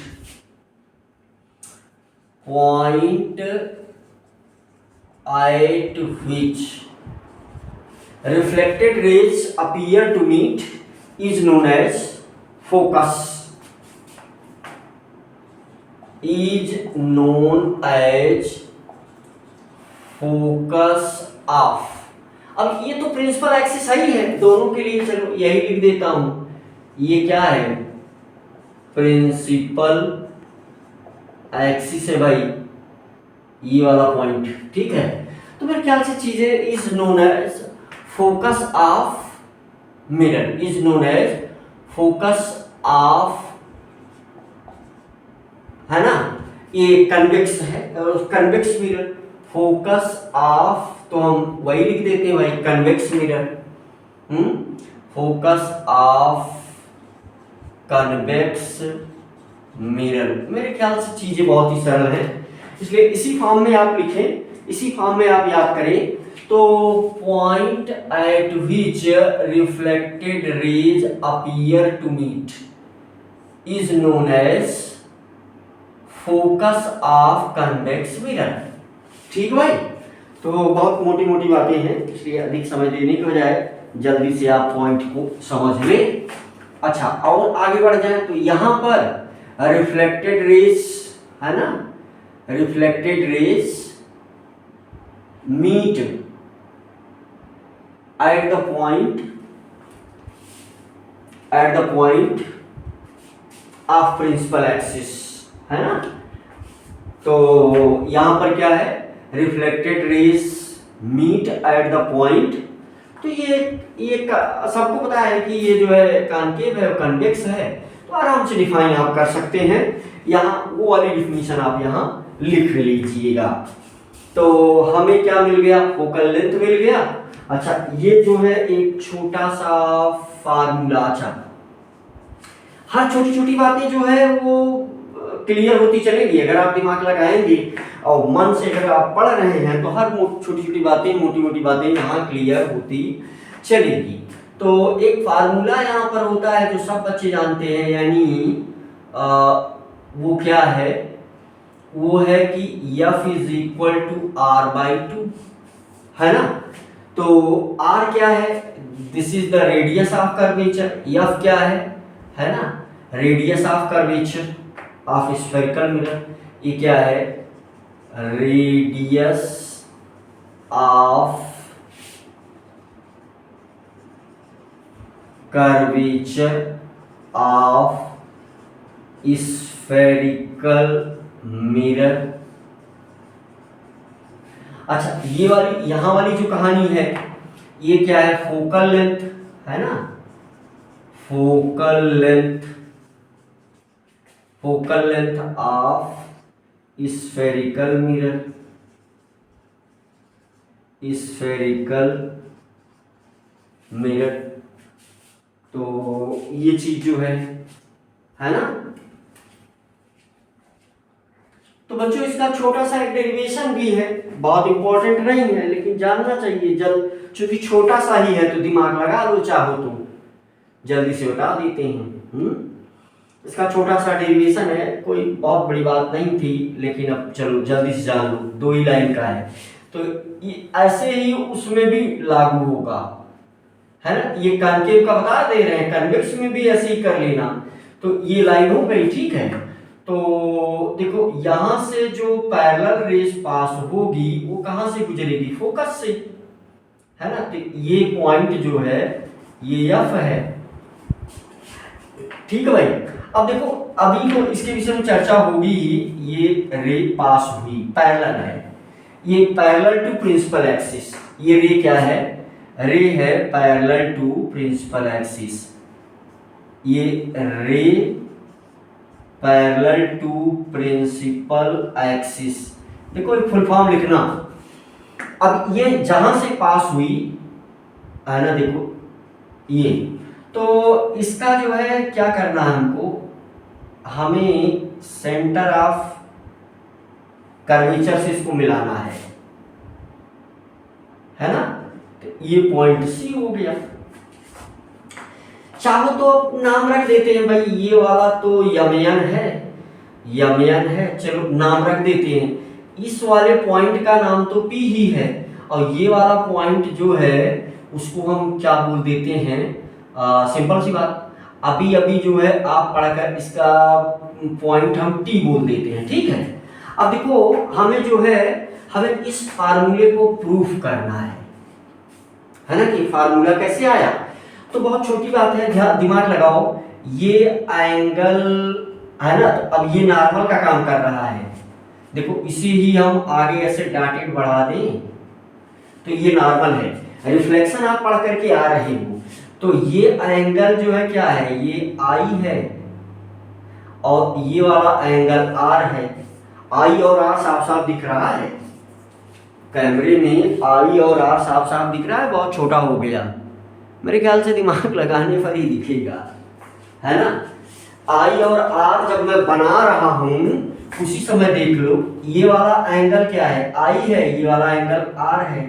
point at which reflected rays appear to meet is known as focus, of। अब ये तो principal axis ही है दोनों के लिए, चलो यही लिख देता हूं। ये क्या है? प्रिंसिपल एक्सिस है भाई, ये वाला पॉइंट, ठीक है। तो मेरे ख्याल से चीजें is known as focus of mirror, is known as focus of, है ना। ये कन्वेक्स है, कन्वेक्स मिरर, फोकस ऑफ, तो हम वही लिख देते हैं भाई, convex mirror, focus of convex mirror. मेरे ख्याल से चीजें बहुत ही सरल हैं, इसलिए इसी फॉर्म में आप लिखें, इसी फॉर्म में आप याद करें। तो point at which reflected rays appear to meet is known as focus of convex mirror, ठीक भाई। तो बहुत मोटी मोटी बातें हैं, इसलिए अधिक समय देने के बजाय जल्दी से आप पॉइंट को समझ लें। अच्छा, और आगे बढ़ जाए तो यहां पर रिफ्लेक्टेड रेज, है ना, reflected rays meet at the point of principal axis, है ना। तो यहां पर क्या है? Reflected rays meet at the point. तो ये सबको पता है कि ये जो है कॉन्केव है, कन्वेक्स है, तो आराम से डिफाइन आप कर सकते हैं। यहाँ वो वाली डिफिनीशन आप यहाँ लिख लीजिएगा। तो हमें क्या मिल गया? फोकल लेंथ मिल गया। अच्छा, ये जो है एक छोटा सा फार्मूला। अच्छा, हर छोटी छोटी बातें जो है वो क्लियर होती चलेगी अगर आप दिमाग लगाएंगे और मन से अगर आप पढ़ रहे हैं, तो हर छोटी छोटी बातें, मोटी मोटी बातें यहाँ क्लियर होती चलेगी। तो एक फार्मूला यहाँ पर होता है जो सब बच्चे जानते हैं, यानी वो क्या है, वो है कि F is equal to R by two, है ना। तो R क्या है, this is the radius of curvature. F क्या है ना, radius of curvature of spherical mirror. ये क्या है, radius of curvature of spherical mirror. अच्छा, ये वाली यहां वाली जो कहानी है, ये क्या है, फोकल लेंथ, है ना, focal length of spherical mirror, तो ये चीज जो है ना। तो बच्चों इसका छोटा सा एक डेरिवेशन भी है, बहुत इंपॉर्टेंट नहीं है लेकिन जानना चाहिए। चूंकि छोटा सा ही है तो दिमाग लगा लो, चाहो तो जल्दी से बता देते हैं। इसका छोटा सा डेरिवेशन है, कोई बहुत बड़ी बात नहीं थी, लेकिन अब चलो जल्दी से जान लो, 2 ही लाइन का है। तो ये ऐसे ही उसमें भी लागू होगा, है ना। ये कॉन्केव का बता दे रहे हैं, कन्वेक्स में भी ऐसे ही कर लेना। तो ये लाइन हो गई, ठीक है। तो देखो यहां से जो पैरेलल रेस पास होगी वो कहां से गुजरेगी, फोकस से, है ना। तो ये पॉइंट जो है ये F है, ठीक है भाई। अब देखो अभी तो इसके विषय में चर्चा होगी ही। ये रे पास हुई, पैरेलल है, ये पैरेलल टू प्रिंसिपल एक्सिस। ये रे क्या है, रे है पैरेलल टू प्रिंसिपल एक्सिस। ये ray parallel to principal axis, देखो एक फुल फॉर्म लिखना। अब ये जहां से पास हुई है ना, देखो ये, तो इसका जो है क्या करना है हमको, हमें सेंटर ऑफ कर्वेचर से इसको मिलाना है ना। तो ये पॉइंट सी हो गया। चाहो तो नाम रख देते हैं भाई, ये वाला तो यमयन है, चलो नाम रख देते हैं। इस वाले पॉइंट का नाम तो P ही है, और ये वाला पॉइंट जो है उसको हम क्या बोल देते हैं, सिंपल सी बात, अभी जो है आप पढ़कर इसका पॉइंट हम T बोल देते हैं, ठीक है। अब देखो हमें जो है, हमें इस फार्मूले को प्रूफ करना है ना, कि फार्मूला कैसे आया। तो बहुत छोटी बात है, दिमाग लगाओ, ये एंगल है ना, तो अब ये नॉर्मल का काम कर रहा है। देखो इसी ही हम आगे ऐसे डॉटेड बढ़ा दें तो ये नॉर्मल है, रिफ्लेक्शन आप पढ़ करके आ रहे हो। तो ये एंगल जो है क्या है, ये I है, और ये वाला एंगल R है। I और R साफ साफ दिख रहा है कैमरे में, I और R साफ साफ दिख रहा है, बहुत छोटा हो गया मेरे ख्याल से, दिमाग लगाने पर ही दिखेगा, है ना। I और R जब मैं बना रहा हूं उसी समय देख लो, ये वाला एंगल क्या है, I है, ये वाला एंगल R है।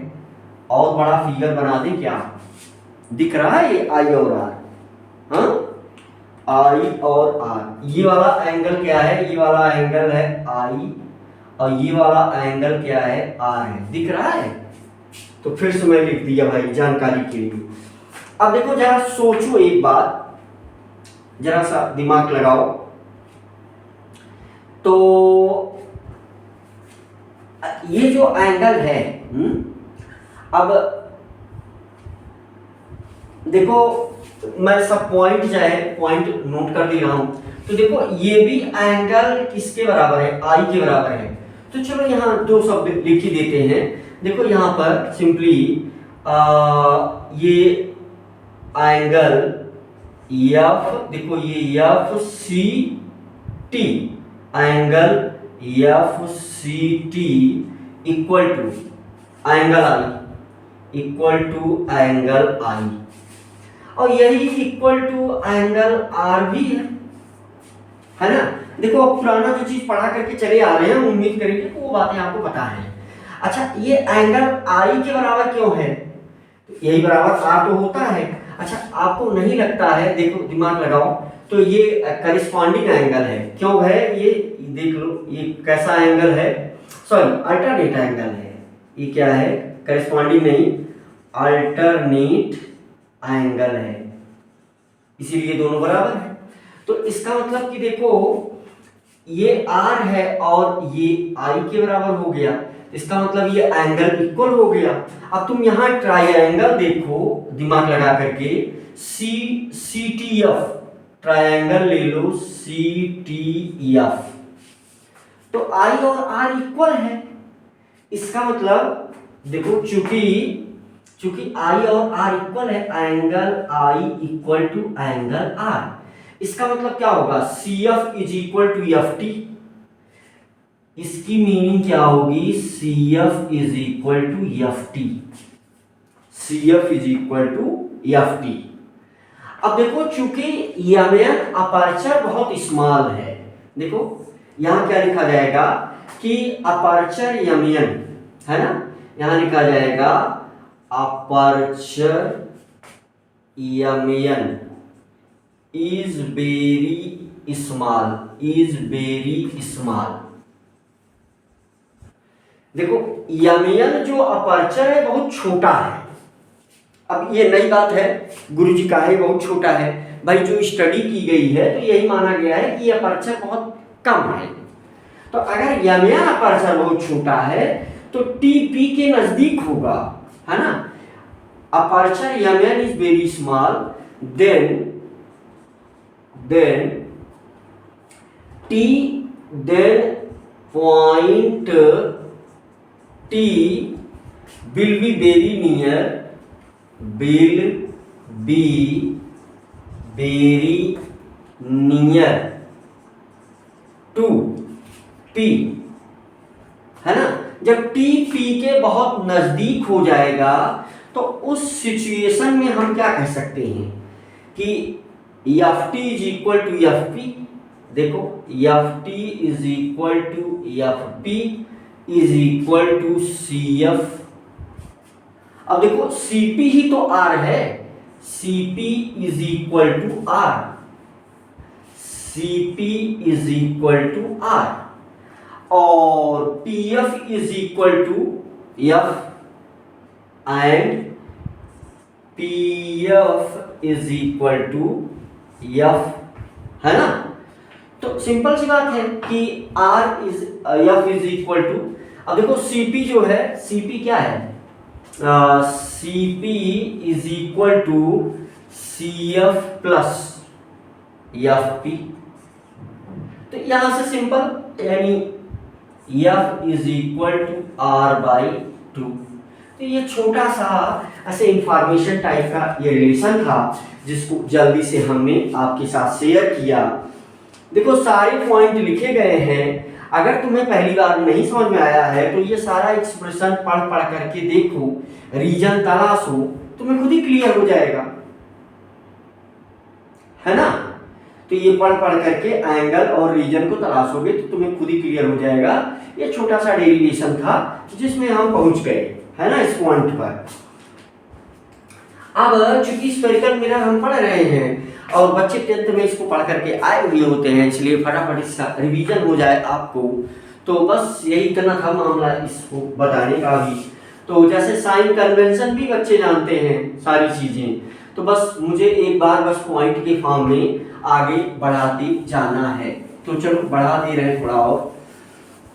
और बड़ा फिगर बना दे, क्या दिख रहा है, ये I और R, हाँ, I और R। ये वाला एंगल क्या है, ये वाला एंगल है I, और ये वाला एंगल क्या है, R है, दिख रहा है। तो फिर से मैं लिख दिया भाई जानकारी के लिए। अब देखो जरा सोचो एक बात, जरा सा दिमाग लगाओ। तो ये जो एंगल है, अब देखो मैं सब पॉइंट जो है पॉइंट नोट कर दे रहा हूं। तो देखो ये भी एंगल किसके बराबर है, I के बराबर है। तो चलो यहाँ दो शब्द लिख ही देते हैं। देखो यहाँ पर सिंपली ये एंगल F, देखो ये FCT, angle FCT equal to angle I, equal to angle I, और यही इक्वल टू एंगल R भी है ना। देखो अब पुराना जो चीज पढ़ा करके चले आ रहे हैं, उम्मीद करेंगे कि वो बातें आपको पता है। अच्छा, ये एंगल I के बराबर क्यों है, तो यही बराबर R तो होता है। अच्छा, आपको नहीं लगता है, देखो दिमाग लगाओ, तो ये करिस्पॉन्डिंग एंगल है, क्यों है ये देख लो, ये कैसा एंगल है, सॉरी अल्टरनेट एंगल है, ये क्या है, करिस्पॉन्डिंग नहीं, अल्टरनेट एंगल है, इसीलिए दोनों बराबर है। तो इसका मतलब कि देखो ये R है और ये I के बराबर हो गया, इसका मतलब ये एंगल इक्वल हो गया। अब तुम यहाँ ट्रायंगल देखो दिमाग लगा करके, CTF ट्रायंगल ले लो, CTF, तो I और R इक्वल है, इसका मतलब देखो चूंकि I और R इक्वल है, angle I equal to angle R, इसका मतलब क्या होगा, CF is equal to FT, इसकी मीनिंग क्या होगी, CF is equal to FT, CF is equal to FT। अब देखो चूंकि यमन अपर्चर बहुत स्मॉल है, देखो यहां क्या लिखा जाएगा कि अपर्चर यमन है ना, यहां लिखा जाएगा अपर्चर यमन इज वेरी स्मॉल, देखो यमन जो अपर्चर है बहुत छोटा है। अब ये नई बात है, गुरुजी का है बहुत छोटा है, भाई जो स्टडी की गई है तो यही माना गया है कि अपर्चर बहुत कम है। तो अगर यमन अपर्चर बहुत छोटा है तो TP के नजदीक होगा, है ना, अपर्चर यमन is very small, then point T will be very near to P, है ना। जब T P के बहुत नजदीक हो जाएगा तो उस सिचुएशन में हम क्या कह सकते हैं कि FT is equal to FP, देखो FT is equal to FP is equal to CF। अब देखो CP ही तो R है, CP is equal to R, CP is equal to R, और PF is equal to F and PF is equal to F, है ना। तो simple सी बात है कि F इज इक्वल टू, अब देखो CP जो है, CP क्या है, CP is equal to CF plus FP, तो यहां से सिंपल यानी F is equal to R/2। तो ये छोटा सा ऐसे इंफॉर्मेशन टाइप का ये रिलेशन था जिसको जल्दी से हमने आपके साथ शेयर किया। देखो सारे पॉइंट लिखे गए हैं, अगर तुम्हें पहली बार नहीं समझ में आया है तो ये सारा एक्सप्रेशन पढ़ करके देखो, रीजन तलाशो, तुम्हें खुद ही क्लियर हो जाएगा, है ना। तो ये पढ़ करके एंगल और रीजन को तलाशोगे तो तुम्हें खुद ही क्लियर हो जाएगा। ये छोटा सा डेरिवेशन था जिसमें हम पहुंच गए, है ना, इस पॉइंट पर। अब चूंकि स्फेरिकल मिरर हम पढ़ रहे हैं और बच्चे 10th में इसको पढ़ करके आए हुए होते हैं, इसलिए फटाफट इसका रिवीजन हो जाए आपको, तो बस यही इतना था मामला इसको बताने का भी। तो जैसे साइन कन्वेंशन भी बच्चे जानते हैं सारी चीजें, तो बस मुझे एक बार बस पॉइंट के फॉर्म में आगे बढ़ाते जाना है। तो चलो बढ़ा दे रहे हैं थोड़ा और,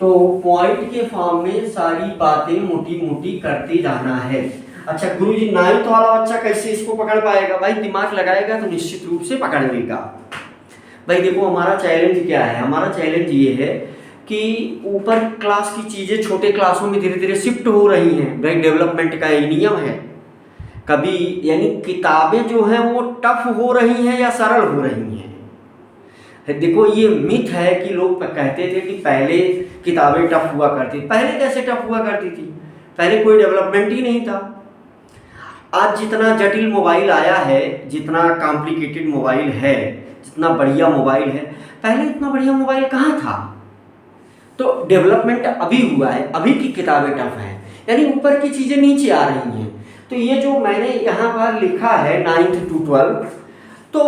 तो पॉइंट के फॉर्म में सारी बातें मोटी मोटी करते जाना है। अच्छा गुरुजी 9th वाला बच्चा कैसे इसको पकड़ पाएगा, भाई दिमाग लगाएगा तो निश्चित रूप से पकड़ लेगा। भाई देखो हमारा चैलेंज क्या है, हमारा चैलेंज ये है कि ऊपर क्लास की चीजें छोटे क्लासों में धीरे धीरे शिफ्ट हो रही हैं, भाई डेवलपमेंट का ये नियम है। कभी यानी किताबें जो हैं वो टफ हो रही हैं या सरल हो रही हैं। देखो ये मिथ है कि लोग कहते थे कि पहले किताबें टफ हुआ करती, पहले कैसे टफ हुआ करती थी, पहले कोई डेवलपमेंट ही नहीं था। आज जितना जटिल मोबाइल आया है, जितना कॉम्प्लिकेटेड मोबाइल है, जितना बढ़िया मोबाइल है, पहले इतना बढ़िया मोबाइल कहाँ था। तो डेवलपमेंट अभी हुआ है, अभी की किताबें टफ हैं, यानी ऊपर की चीज़ें नीचे आ रही हैं। तो ये जो मैंने यहाँ पर लिखा है 9th to 12, तो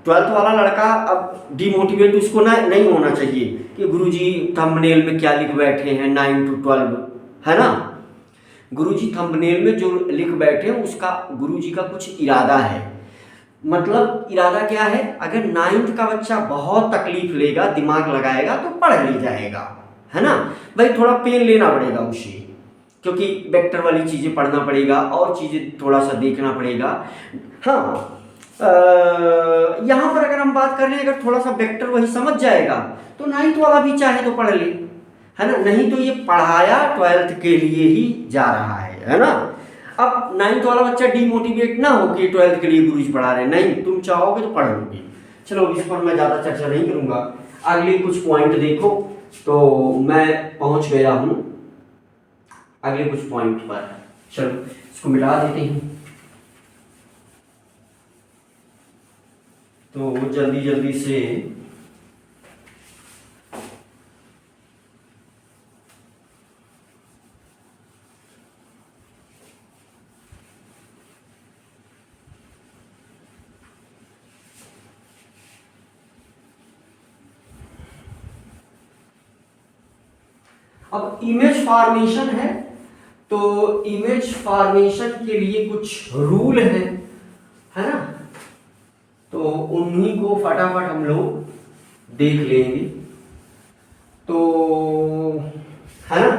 12th वाला लड़का अब डिमोटिवेट उसको नहीं होना चाहिए कि गुरुजी थंबनेल में क्या लिख बैठे हैं 9 to 12, है ना। गुरुजी थंबनेल में जो लिख बैठे हैं उसका गुरुजी का कुछ इरादा है। मतलब इरादा क्या है, अगर 9th का बच्चा बहुत तकलीफ लेगा, दिमाग लगाएगा तो पढ़ ले जाएगा, है ना भाई। थोड़ा पेन लेना पड़ेगा उसे, क्योंकि वेक्टर वाली चीज़ें पढ़ना पड़ेगा और चीज़ें थोड़ा सा देखना पड़ेगा। हाँ, यहाँ पर अगर हम बात कर लें, अगर थोड़ा सा वेक्टर वही समझ जाएगा तो 9th वाला भी चाहे तो पढ़ ले, है ना। नहीं तो ये पढ़ाया 12th के लिए ही जा रहा है ना। अब 9th वाला बच्चा डीमोटिवेट ना हो कि 12th के लिए गुरुजी पढ़ा रहे हैं, नहीं, तुम चाहोगे तो पढ़ लोगे। चलो इस पर मैं ज़्यादा चर्चा नहीं करूँगा, अगले कुछ पॉइंट देखो। तो मैं पहुँच गया हूँ अगले कुछ पॉइंट पर। चलो इसको मिटा देते हैं, तो जल्दी जल्दी से अब इमेज फॉर्मेशन है, तो इमेज फॉर्मेशन के लिए कुछ रूल है ना। तो उन्हीं को फटाफट हम लोग देख लेंगे। तो है ना,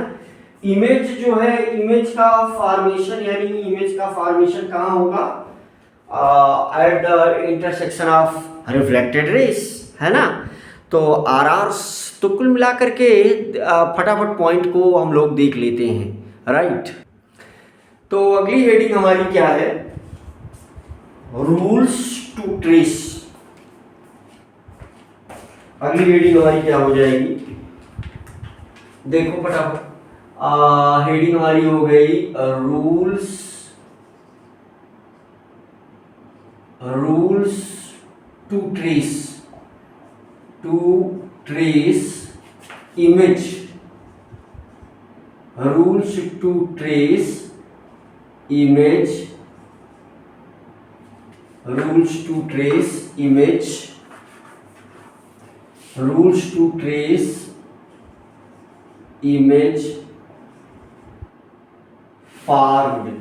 इमेज जो है, इमेज का फॉर्मेशन, यानी इमेज का फॉर्मेशन कहाँ होगा, at the intersection of reflected rays, है ना। तो आरआर्स, तो कुल मिलाकर के फटाफट पॉइंट को हम लोग देख लेते हैं, राइट। तो अगली हेडिंग हमारी क्या है, रूल्स टू ट्रेस। अगली हेडिंग हमारी क्या हो जाएगी, देखो फटाफट, हेडिंग हमारी हो गई rules to trace image, rules to trace image, rules to trace image, rules to trace image formed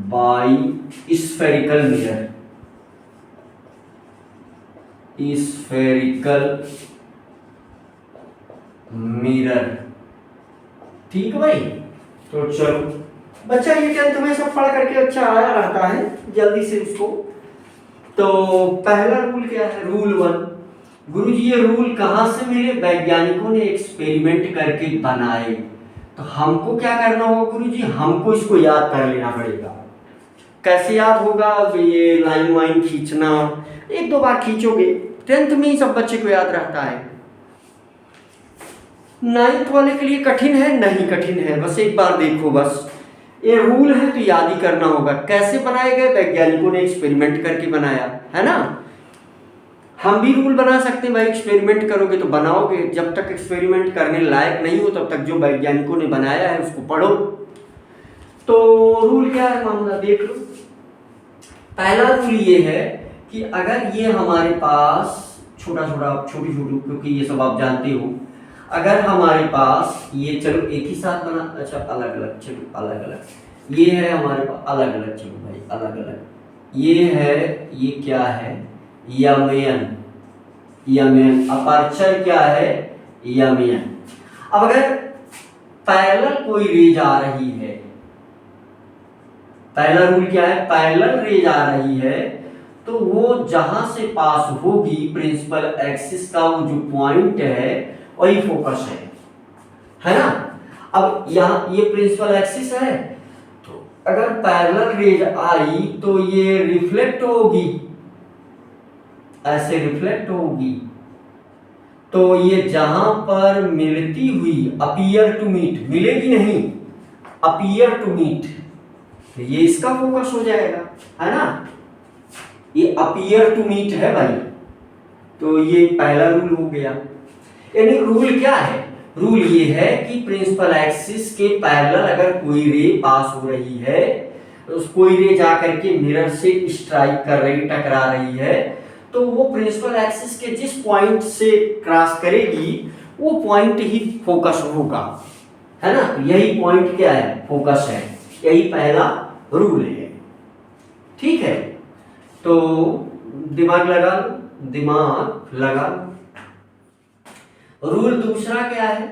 by spherical mirror, spherical mirror. ठीक है भाई। तो चलो बच्चा, ये 10th में सब पढ़ करके अच्छा आया रहता है, जल्दी से उसको। तो पहला रूल क्या है, रूल 1। गुरुजी ये रूल कहाँ से मिले, वैज्ञानिकों ने एक्सपेरिमेंट करके बनाए। तो हमको क्या करना होगा गुरुजी, हमको इसको याद कर लेना पड़ेगा। कैसे याद होगा, ये लाइन वाइन खींचना, 1-2 बार खींचोगे, 10th में ही सब बच्चे को याद रहता है। 9th वाले के लिए कठिन है, नहीं कठिन है, बस एक बार देखो, बस ये रूल है तो याद ही करना होगा। कैसे बनाए गए, वैज्ञानिकों ने एक्सपेरिमेंट करके बनाया, है ना। हम भी रूल बना सकते हैं भाई, एक्सपेरिमेंट करोगे तो बनाओगे, जब तक एक्सपेरिमेंट करने लायक नहीं हो तब तक जो वैज्ञानिकों ने बनाया है उसको पढ़ो। तो रूल क्या है मामला देख लो। पहला रूल ये है कि अगर ये हमारे पास छोटी, क्योंकि ये सब आप जानते हो, अगर हमारे पास ये, चलो एक ही साथ बना, अच्छा अलग अलग, चलो अलग अलग, ये है हमारे पास अलग अलग, चलो भाई अलग अलग, ये है, ये क्या है, यमन, अपर्चर क्या है, यमन। अब अगर पैरेलल कोई रेज आ रही है, पहला रूल क्या है, पैरेलल रेज आ रही है, तो वो जहां से पास होगी प्रिंसिपल एक्सिस का वो जो पॉइंट है वही फोकस है ना। अब यहाँ ये प्रिंसिपल एक्सिस है, तो अगर पैरेलल रेज आई तो ये रिफ्लेक्ट होगी, ऐसे रिफ्लेक्ट होगी। तो ये जहां पर मिलती हुई, अपीयर टू मीट, मिलेगी नहीं, अपीयर टू मीट, तो ये इसका फोकस हो जाएगा, है ना। ये अपीयर टू मीट है भाई, तो ये पहला रूल हो गया। यानी रूल क्या है, रूल ये है कि प्रिंसिपल एक्सिस के पैरेलल अगर कोई रे पास हो रही है, उस कोई रे जा करके मिरर से स्ट्राइक कर रही, टकरा रही है, तो वो प्रिंसिपल एक्सिस के जिस पॉइंट से क्रॉस करेगी वो पॉइंट ही फोकस होगा, है ना। यही पॉइंट क्या है, फोकस है। यही पहला रूल है, ठीक है। तो दिमाग लगा लो, दिमाग लगा लो। रूल दूसरा क्या है,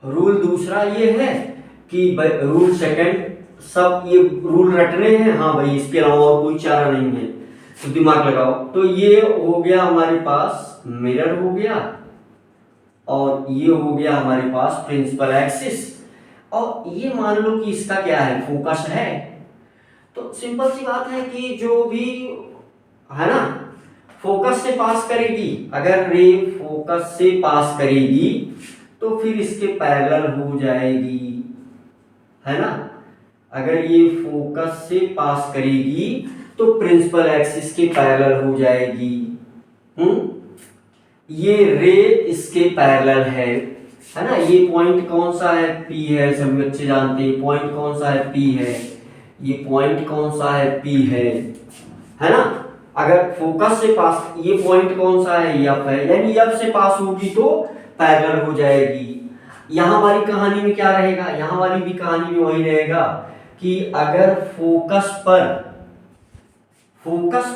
रूल दूसरा ये है कि रूल सेकंड सब ये रूल रटने हैं, हाँ भाई, इसके अलावा और कोई चारा नहीं है, तो दिमाग लगाओ। तो ये हो गया हमारे पास मिरर हो गया, और ये हो गया हमारे पास प्रिंसिपल एक्सिस, और ये मान लो कि इसका क्या है, फोकस है। तो सिंपल सी बात है कि जो भी है ना फोकस से पास करेगी, अगर रे फोकस से पास करेगी तो फिर इसके पैरेलल हो जाएगी, है ना। अगर ये फोकस से पास करेगी तो प्रिंसिपल एक्सिस के पैरेलल हो जाएगी। ये रे इसके पैरेलल है ना। ये पॉइंट कौन सा है, P है, सभी बच्चे जानते हैं पॉइंट कौन सा है, P है। ये पॉइंट कौन सा है, P है ना। अगर फोकस से पास, ये पॉइंट कौन सा है, F है, यानी F से पास होगी तो पैरेलल हो जाएगी। यहाँ वाली कहानी में क्या रहेगा, यहाँ वाली भी कहानी में वही रहेगा कि अगर फोकस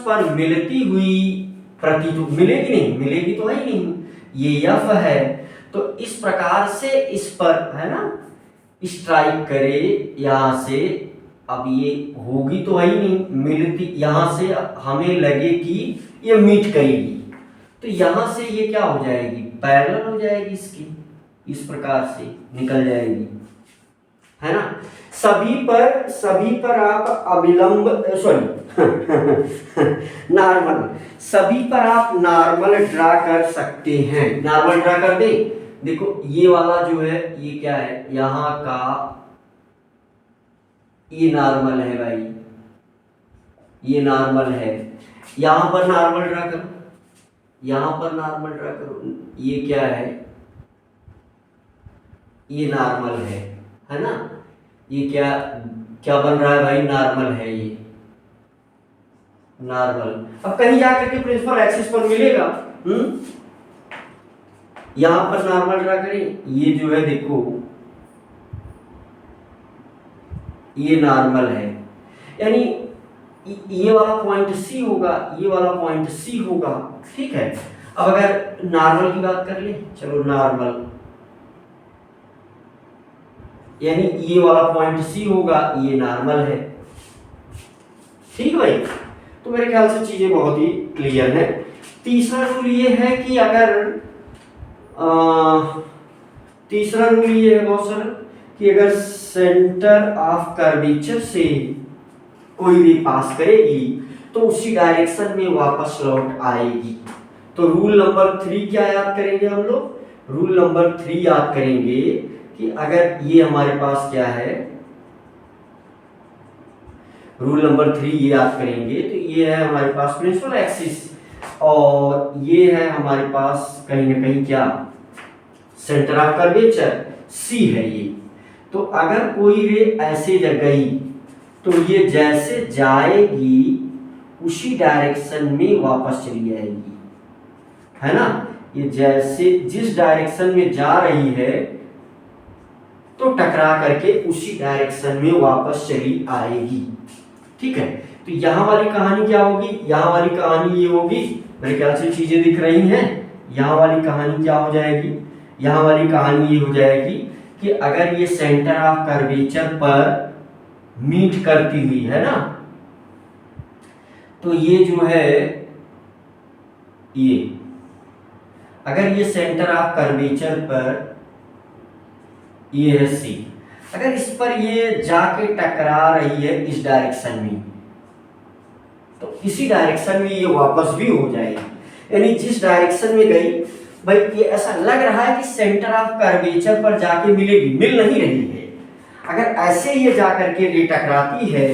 पर मिलती हुई प्रतीत मिलेगी, नहीं मिलेगी तो है ही नहीं, ये F है, तो इस प्रकार से इस पर, है ना, स्ट्राइक करे यहाँ से। अब ये होगी तो है ही नहीं, मिलती यहाँ से हमें लगे कि ये मीट करेगी, तो यहाँ से ये क्या हो जाएगी, पैरेलल हो जाएगी इसकी, इस प्रकार से निकल जाएगी, है ना। सभी पर आप अविलंब नॉर्मल, सभी पर आप नॉर्मल ड्रा कर सकते हैं। नॉर्मल ड्रा कर दे, देखो ये वाला जो है ये क्या है, यहाँ का ये नॉर्मल है भाई, ये नॉर्मल है। यहाँ पर नॉर्मल ड्रा करो, यहाँ पर नॉर्मल ड्रा करो, ये क्या है, ये नॉर्मल है ना। ये क्या क्या बन रहा है भाई, नॉर्मल है ये, नॉर्मल। अब कहीं जाकर के प्रिंसिपल एक्सिस पर मिलेगा, यहां पर नॉर्मल ड्रा करें, ये जो है देखो ये नॉर्मल है, यानी ये वाला पॉइंट C होगा, ये वाला पॉइंट C होगा, ठीक है। अब अगर नॉर्मल की बात कर ले, चलो नॉर्मल, यानी ये वाला पॉइंट C होगा, ये नॉर्मल है, ठीक भाई। तो मेरे ख्याल से चीजें बहुत ही क्लियर है। तीसरा रूल ये है कि अगर तीसरा रूल ये है बहुत सरल कि अगर सेंटर ऑफ कर्वेचर से कोई भी पास करेगी तो उसी डायरेक्शन में वापस लौट आएगी। तो रूल नंबर 3 क्या याद करेंगे हम लोग, रूल नंबर 3 याद करेंगे कि अगर ये हमारे पास क्या है, रूल नंबर 3 ये याद करेंगे तो ये है हमारे पास प्रिंसिपल एक्सिस, और ये है हमारे पास कहीं ना कहीं क्या, सेंटर ऑफ कर्वेचर C है ये। तो अगर कोई रे ऐसे गई तो ये जैसे जाएगी उसी डायरेक्शन में वापस चली जाएगी, है ना। ये जैसे जिस डायरेक्शन में जा रही है तो टकरा करके उसी डायरेक्शन में वापस चली आएगी, ठीक है। तो यहाँ वाली कहानी क्या होगी, यहाँ वाली कहानी ये होगी, मेरे ख्याल से चीजें दिख रही हैं। यहाँ वाली कहानी क्या हो जाएगी, यहाँ वाली कहानी ये हो जाएगी कि अगर ये सेंटर ऑफ कर्वेचर पर मीट करती हुई, है ना, तो ये जो है ये, अगर ये सेंटर ऑफ कर्वेचर पर ये है C, अगर इस पर ये जाके टकरा रही है इस डायरेक्शन में, तो इसी डायरेक्शन में ये वापस भी हो जाएगी। यानी जिस डायरेक्शन में गई भाई, ये ऐसा लग रहा है कि सेंटर ऑफ कर्वेचर पर जाके मिलेगी, मिल नहीं रही है। अगर ऐसे ये जाकर के रे टकराती है,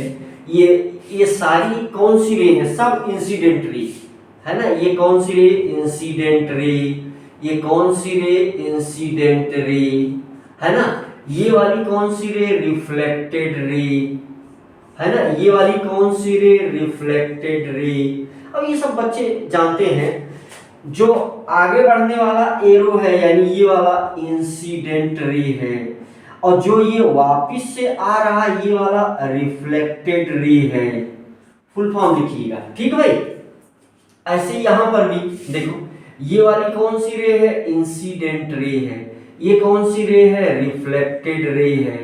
ये सारी कौन सी रे है, सब इंसिडेंट रे, है ना। ये कौन सी रे, इंसिडेंट रे, ये कौन सी रे, इंसिडेंट रे, है ना। ये वाली कौन सी रे, रिफ्लेक्टेड रे, है ना। ये वाली कौन सी रे, रिफ्लेक्टेड रे। अब ये सब बच्चे जानते हैं। जो आगे बढ़ने वाला एरो है यानी ये वाला इंसिडेंट रे है, और जो ये वापिस से आ रहा ये वाला रिफ्लेक्टेड रे है। फुल फॉर्म लिखिएगा, ठीक भाई। ऐसे यहां पर भी देखो, ये वाली कौन सी रे है, इंसिडेंट रे है। ये कौन सी रे है, रिफ्लेक्टेड रे है।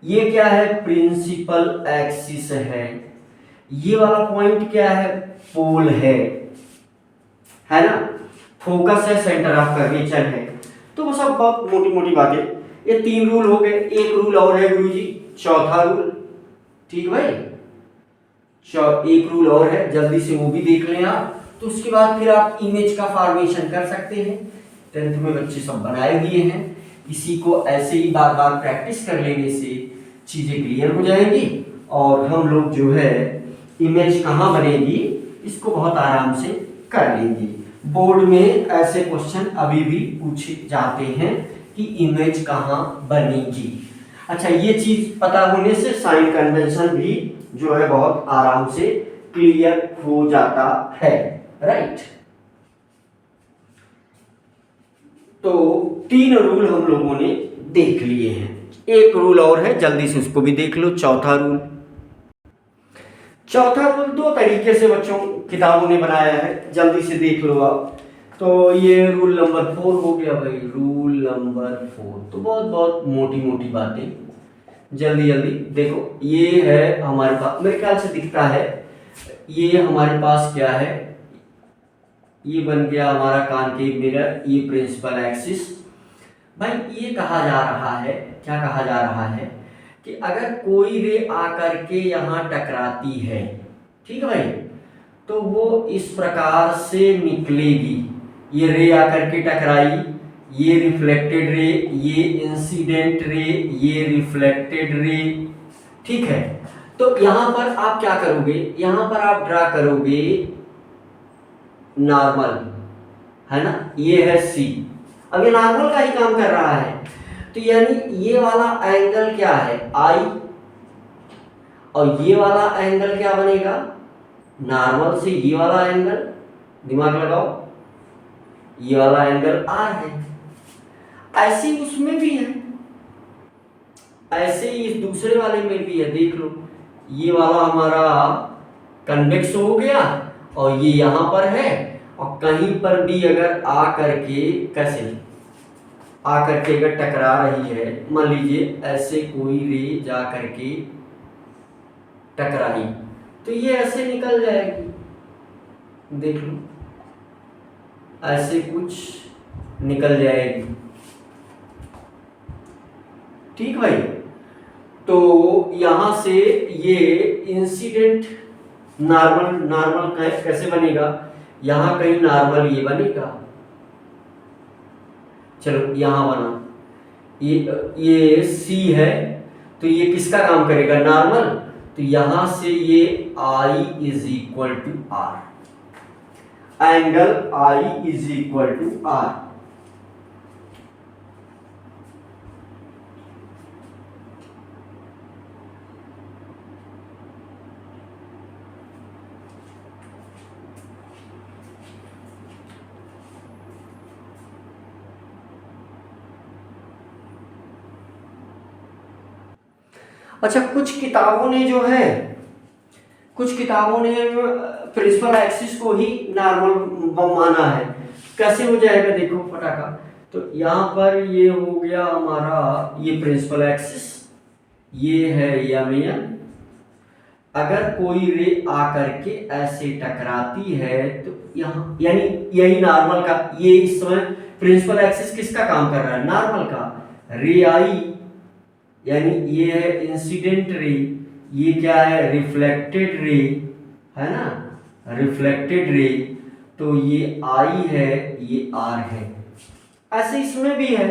ये क्या है, प्रिंसिपल एक्सिस है। ये वाला पॉइंट क्या है, पोल है ना। फोकस है, सेंटर ऑफ कर्वेचर है। तो वो सब बहुत मोटी मोटी बातें। ये 3 रूल हो गए। एक रूल और है गुरुजी, चौथा रूल, ठीक भाई। एक रूल और है, जल्दी से वो भी देख लें आप। तो उसके बाद फिर आप इमेज का फॉर्मेशन कर सकते हैं। 10th में बच्चे सब बनाए दिए हैं। इसी को ऐसे ही बार बार प्रैक्टिस कर लेने से चीजें क्लियर हो जाएंगी, और हम लोग जो है इमेज कहाँ बनेगी इसको बहुत आराम से कर लेंगे। बोर्ड में ऐसे क्वेश्चन अभी भी पूछे जाते हैं कि इमेज कहाँ बनेगी। अच्छा, ये चीज पता होने से साइन कन्वेंशन भी जो है बहुत आराम से क्लियर हो जाता है, राइट। तो 3 रूल हम लोगों ने देख लिए हैं। एक रूल और है, जल्दी से उसको भी देख लो। चौथा रूल 2 तरीके से बच्चों किताबों ने बनाया है, जल्दी से देख लो आप। तो ये रूल नंबर 4 हो गया भाई, रूल नंबर 4। तो बहुत बहुत मोटी मोटी बातें, जल्दी जल्दी देखो। ये है हमारे पास, मेरे ख्याल से दिखता है, ये हमारे पास क्या है, ये बन गया हमारा कॉनकेव मिरर, ये प्रिंसिपल एक्सिस। भाई ये कहा जा रहा है, क्या कहा जा रहा है कि अगर कोई रे आकर के यहाँ टकराती है, ठीक है भाई, तो वो इस प्रकार से निकलेगी। ये रे आकर के टकराई, ये रिफ्लेक्टेड रे, ये इंसिडेंट रे, ये रिफ्लेक्टेड रे, ठीक है। तो यहां पर आप क्या करोगे, यहां पर आप ड्रा करोगे नॉर्मल, है ना। ये है सी। अब ये नॉर्मल का ही काम कर रहा है, तो यानी ये वाला एंगल क्या है, आई, और ये वाला एंगल क्या बनेगा, नॉर्मल से ये वाला एंगल, दिमाग लगाओ, ये वाला एंगल आर है। ऐसे ही उसमें भी है, ऐसे ही इस दूसरे वाले में भी है, देख लो। ये वाला हमारा कन्वेक्स हो गया, और ये यहां पर है, और कहीं पर भी अगर आ करके, कैसे आ करके अगर टकरा रही है, मान लीजिए ऐसे कोई रे जा करके टकराई, तो ये ऐसे निकल जाएगी, देख लो, ऐसे कुछ निकल जाएगी, ठीक भाई। तो यहां से ये इंसिडेंट नॉर्मल कैसे बनेगा, यहां कहीं नॉर्मल ये बनेगा, चलो यहां बना, ये सी है, तो ये किसका काम करेगा, नॉर्मल। तो यहां से ये I is equal to R, angle I is equal to R. अच्छा, कुछ किताबों ने जो है, कुछ किताबों ने प्रिंसिपल एक्सिस को ही नॉर्मल माना है। कैसे हो जाएगा, देखो फटाका। तो यहाँ पर ये हो गया हमारा, ये प्रिंसिपल एक्सिस, ये है यमियन। अगर कोई रे आकर के ऐसे टकराती है, तो यहाँ यानी यही नॉर्मल का, ये इस समय प्रिंसिपल एक्सिस किसका काम कर रहा है, नॉर्मल का। रे आई यानी ये है इंसिडेंट रे, ये क्या है, रिफ्लेक्टेड रे, है ना, रिफ्लेक्टेड रे। तो ये आई है, ये आर है। ऐसे इसमें भी है,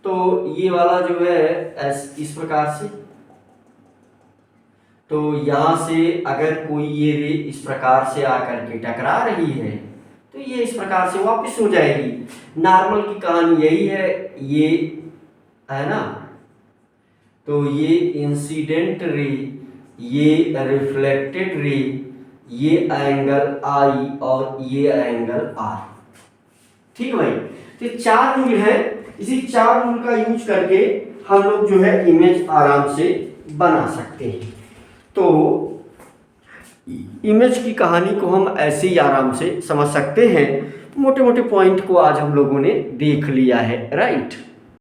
तो ये वाला जो है इस प्रकार से। तो यहां से अगर कोई ये रे इस प्रकार से आकर के टकरा रही है, तो ये इस प्रकार से वापस हो जाएगी। नॉर्मल की कहानी यही है, ये है ना, तो ये इंसिडेंट रे, ये रिफ्लेक्टेड रे, ये एंगल आई और ये एंगल आर। ठीक भाई, तो 4 रूल है, इसी 4 रूल का यूज करके हम लोग जो है इमेज आराम से बना सकते हैं। तो इमेज की कहानी को हम ऐसे ही आराम से समझ सकते हैं। मोटे मोटे पॉइंट को आज हम लोगों ने देख लिया है, राइट।